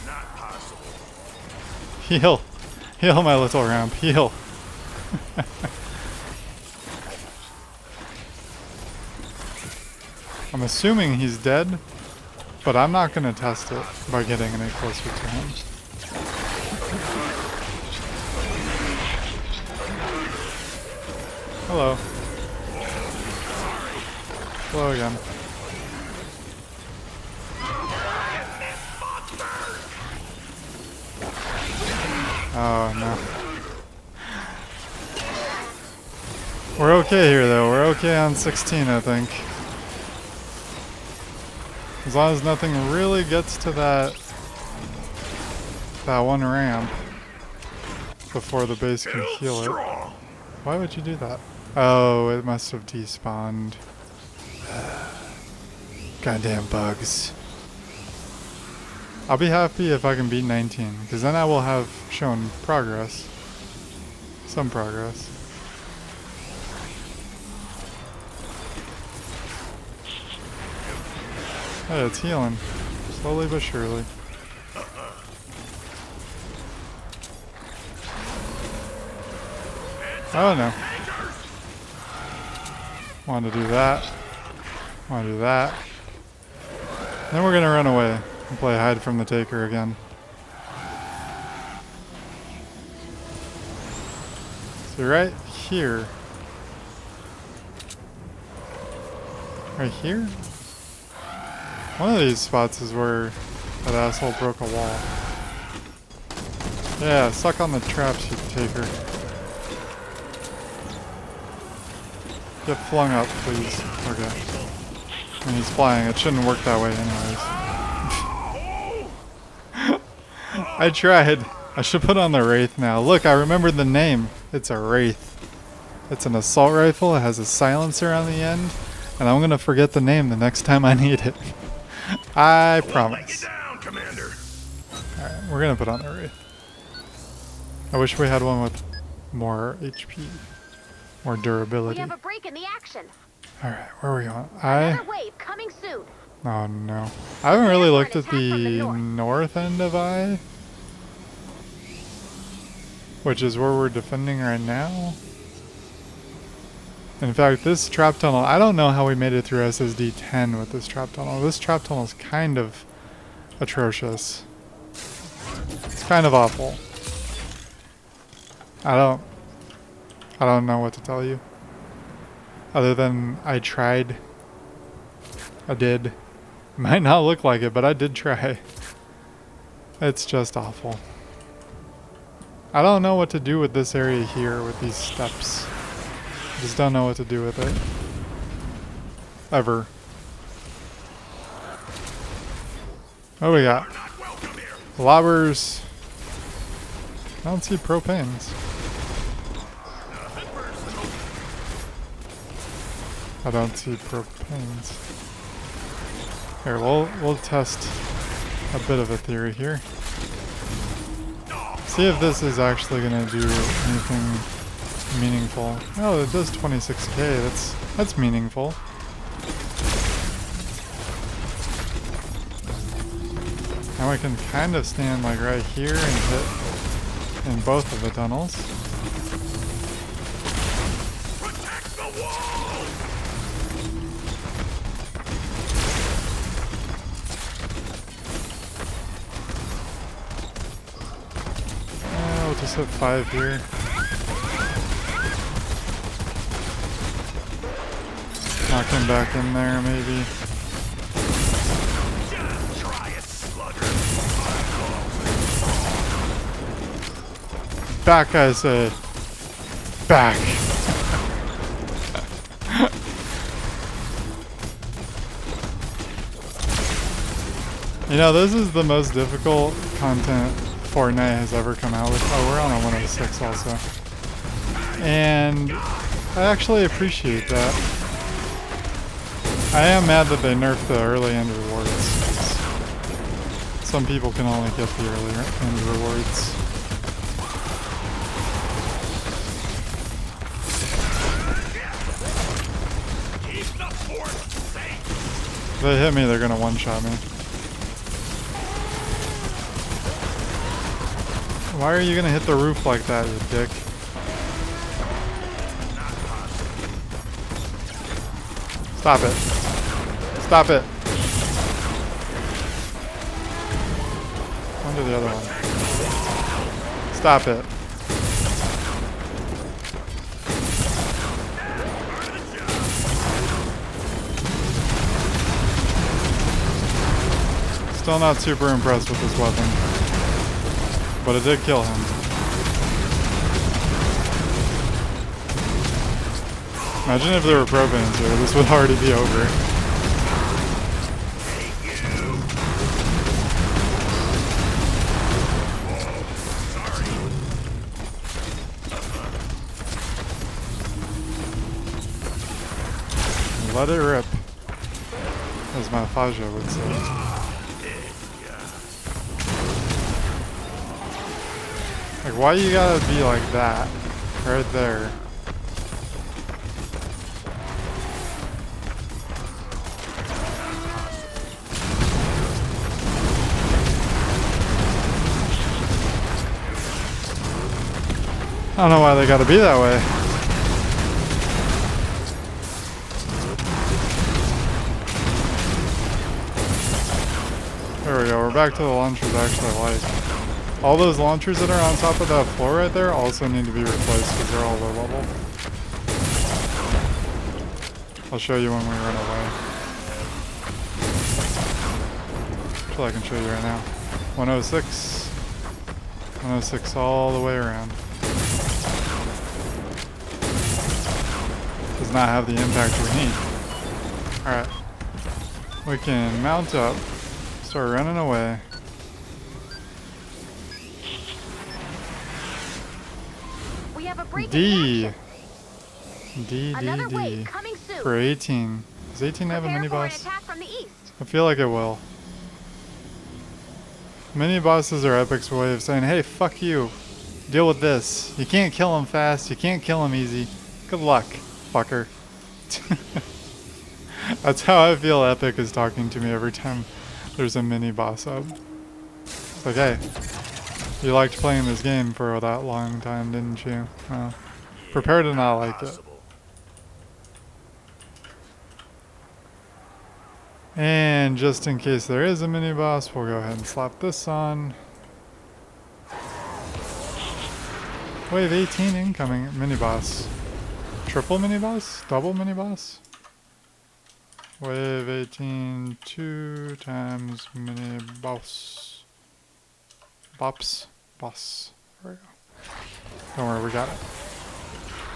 Not possible. Heal. Heal, my little ramp. Heal. I'm assuming he's dead, but I'm not going to test it by getting any closer to him. Hello. Hello again. Oh no. We're okay here though. We're okay on 16, I think. As long as nothing really gets to that one ramp before the base can heal it. Why would you do that? Oh, it must have despawned. Goddamn bugs. I'll be happy if I can beat 19, because then I will have shown progress. Some progress. Hey, it's healing. Slowly but surely. Oh no. Want to do that. Want to do that. Then we're gonna run away and play hide from the taker again. So right here. Right here? One of these spots is where that asshole broke a wall. Yeah, suck on the traps, you taker. Get flung up, please. Okay. I mean, he's flying. It shouldn't work that way anyways. I tried. I should put on the Wraith now. Look, I remembered the name. It's a Wraith. It's an assault rifle. It has a silencer on the end. And I'm going to forget the name the next time I need it. I promise. Alright, we're going to put on the Wraith. I wish we had one with more HP. More durability. We have a break in the action. Alright, where are we going? Another wave coming soon. Oh no. I haven't really looked at the north end of I, which is where we're defending right now. In fact, this trap tunnel, I don't know how we made it through SSD 10 with this trap tunnel. This trap tunnel is kind of atrocious. It's kind of awful. I don't know what to tell you. Other than I tried. I did. Might not look like it, but I did try. It's just awful. I don't know what to do with this area here with these steps. I just don't know what to do with it. Ever. What do we got? Lobbers. I don't see propanes. I don't see propanes. Here, we'll test a bit of a theory here. See if this is actually gonna do anything meaningful. Oh, it does 26k. That's meaningful. And we can kind of stand like right here and hit in both of the tunnels. Just hit 5 here. Knock him back in there, maybe. Back, I say. Back. You know, this is the most difficult content Fortnite has ever come out with. Oh, we're on a 106 also. And I actually appreciate that. I am mad that they nerfed the early end rewards. Some people can only get the early end rewards. If they hit me, they're gonna one-shot me. Why are you gonna hit the roof like that, you dick? Stop it. Stop it. Under the other one. Stop it. Still not super impressed with this weapon. But it did kill him. Imagine if there were propanes here, this would already be over. Let it rip, as my Faja would say. Like, why you gotta be like that? Right there. I don't know why they gotta be that way. There we go, we're back to the launchers I actually like. All those launchers that are on top of that floor right there also need to be replaced because they're all low level. I'll show you when we run away. Actually, I can show you right now. 106. 106 all the way around. Does not have the impact we need. Alright. We can mount up. Start running away. We have a break D. in D. Another D. wave D. coming soon. For 18. Does 18 have a Prepare mini for an boss? attack from the east. I feel like it will. Mini bosses are Epic's way of saying, hey, fuck you. Deal with this. You can't kill him fast. You can't kill him easy. Good luck, fucker. That's how I feel Epic is talking to me every time there's a mini boss up. It's like, hey, you liked playing this game for that long time, didn't you? Well, prepare to not like it. And just in case there is a mini boss, we'll go ahead and slap this on. Wave 18 incoming mini boss. Triple mini boss? Double mini boss? Wave 18, 2 times mini boss. Bops. Boss. There we go. Don't worry, we got it.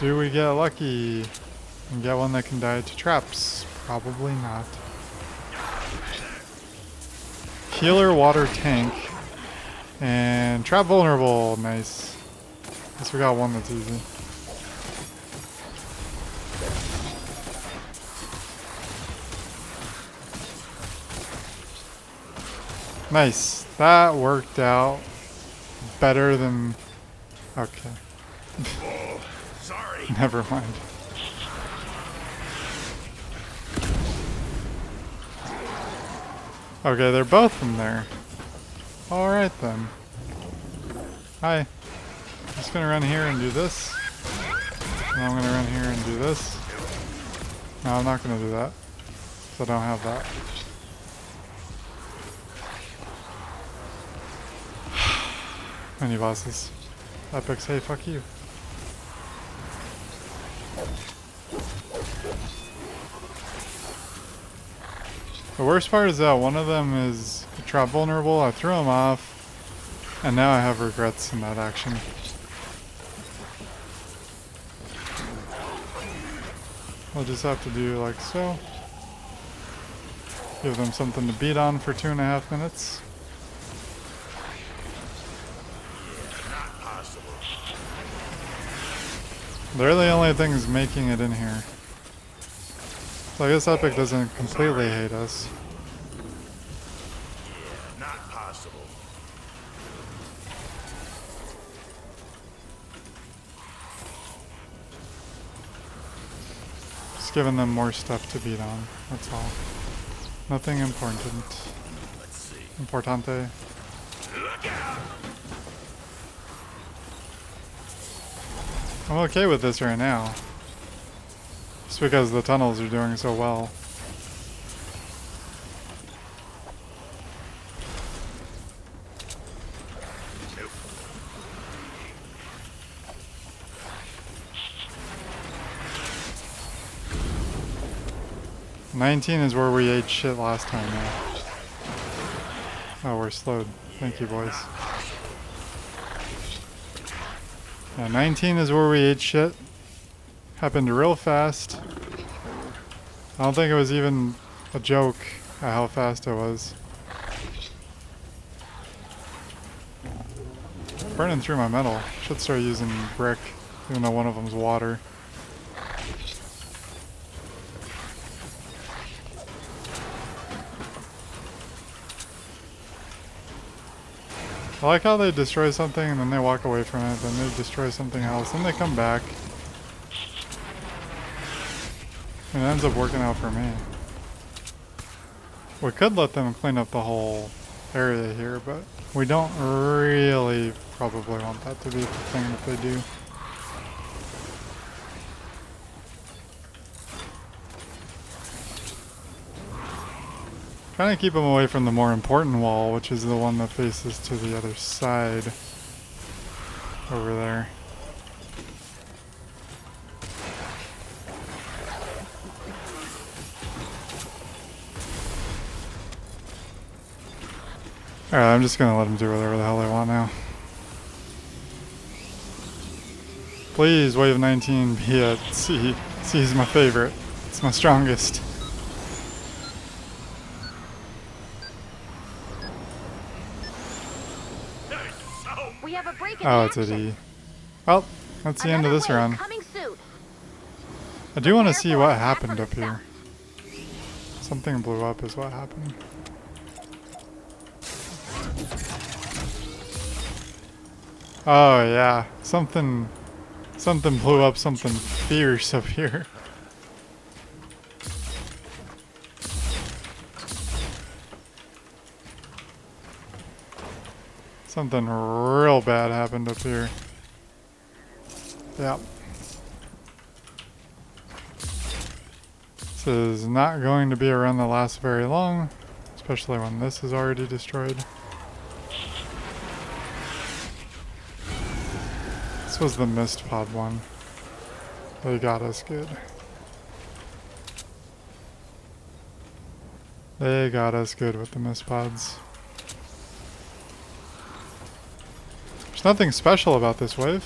Do we get lucky and get one that can die to traps? Probably not. Healer water tank. And trap vulnerable. Nice. Guess we got one that's easy. Nice. That worked out better than... Okay. Oh, sorry. Never mind. Okay, they're both from there. Alright then. Hi. I'm just gonna run here and do this. And I'm gonna run here and do this. No, I'm not gonna do that. So I don't have that. Mini bosses. Epics, hey, fuck you. The worst part is that one of them is trap vulnerable. I threw him off, and now I have regrets in that action. we'll just have to do like so. Give them something to beat on for 2.5 minutes. Not possible. They're the only things making it in here. So I guess Epic doesn't completely hate us. Yeah, not possible. Just giving them more stuff to beat on. That's all. Nothing important. Let's see. Importante. Look out! I'm okay with this right now. Just because the tunnels are doing so well. Nope. "19 is where we ate shit last time now. Oh, we're slowed. Thank you, boys. Yeah, 19 is where we ate shit. Happened real fast. I don't think it was even a joke at how fast it was. Burning through my metal. Should start using brick, even though one of them's water. I like how they destroy something and then they walk away from it, then they destroy something else, then they come back. And it ends up working out for me. We could let them clean up the whole area here, but we don't really probably want that to be the thing that they do. Trying to keep them away from the more important wall, which is the one that faces to the other side. Over there. Alright, I'm just gonna let them do whatever the hell they want now. Please, Wave 19 be at C. C is my favorite. It's my strongest. We have a break in Oh, the it's a action. D. Well, that's the end of Another this wave run. coming soon. I do want to Prepare see for what attack happened from up the here. Something blew up is what happened. Oh yeah, something blew up something fierce up here. Something real bad happened up here. Yep. This is not going to be a run that lasts very long, especially when this is already destroyed. This was the mist pod one. They got us good. They got us good with the mist pods. There's nothing special about this wave,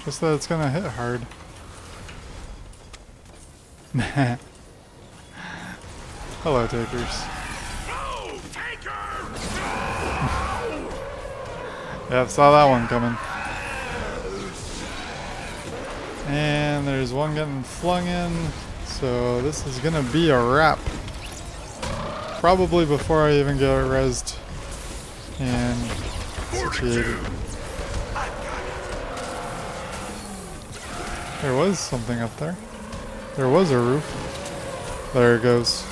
just that it's gonna hit hard. Hello, takers. No! Taker! Yep, saw that one coming. And there's one getting flung in, so this is gonna be a wrap. Probably before I even get rezzed and situated. There was something up there. There was a roof. There it goes.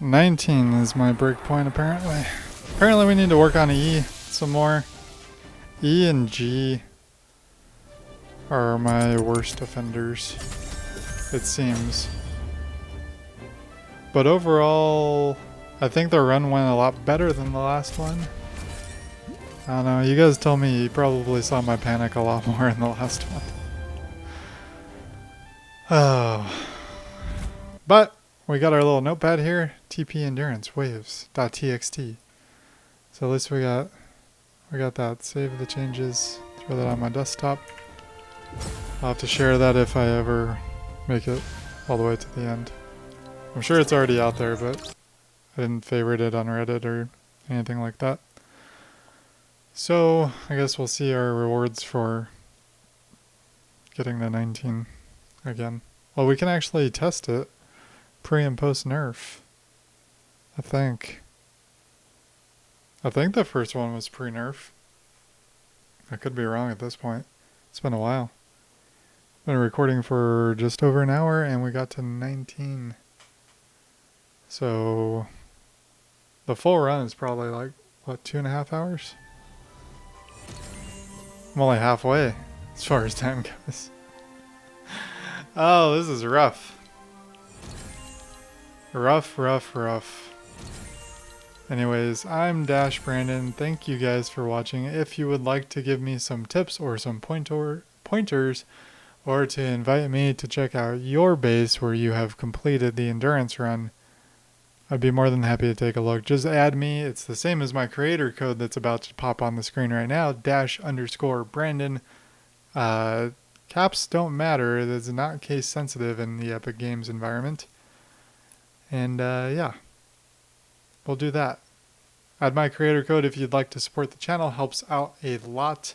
19 is my break point apparently. Apparently we need to work on E some more. E and G are my worst offenders, it seems. But overall, I think the run went a lot better than the last one. I don't know, you guys told me you probably saw my panic a lot more in the last one. Oh. But we got our little notepad here, TP endurance waves.txt. So at least we got that. Save the changes, throw that on my desktop. I'll have to share that if I ever make it all the way to the end. I'm sure it's already out there, but I didn't favorite it on Reddit or anything like that. So I guess we'll see our rewards for getting the 19 again. Well, we can actually test it pre and post nerf. I think the first one was pre-nerf. I could be wrong at this point. It's been a while. Been recording for just over an hour and we got to 19. So the full run is probably like, what, 2.5 hours? I'm only halfway as far as time goes. Oh, this is rough. Rough. Anyways, I'm Dash Brandon. Thank you guys for watching. If you would like to give me some tips or some pointers, or to invite me to check out your base where you have completed the endurance run, I'd be more than happy to take a look. Just add me. It's the same as my creator code that's about to pop on the screen right now, _Brandon. Caps don't matter. It is not case sensitive in the Epic Games environment. And yeah, we'll do that. Add my creator code if you'd like to support the channel. Helps out a lot.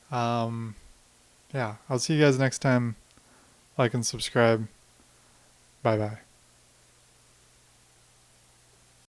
Yeah, I'll see you guys next time. Like and subscribe. Bye bye.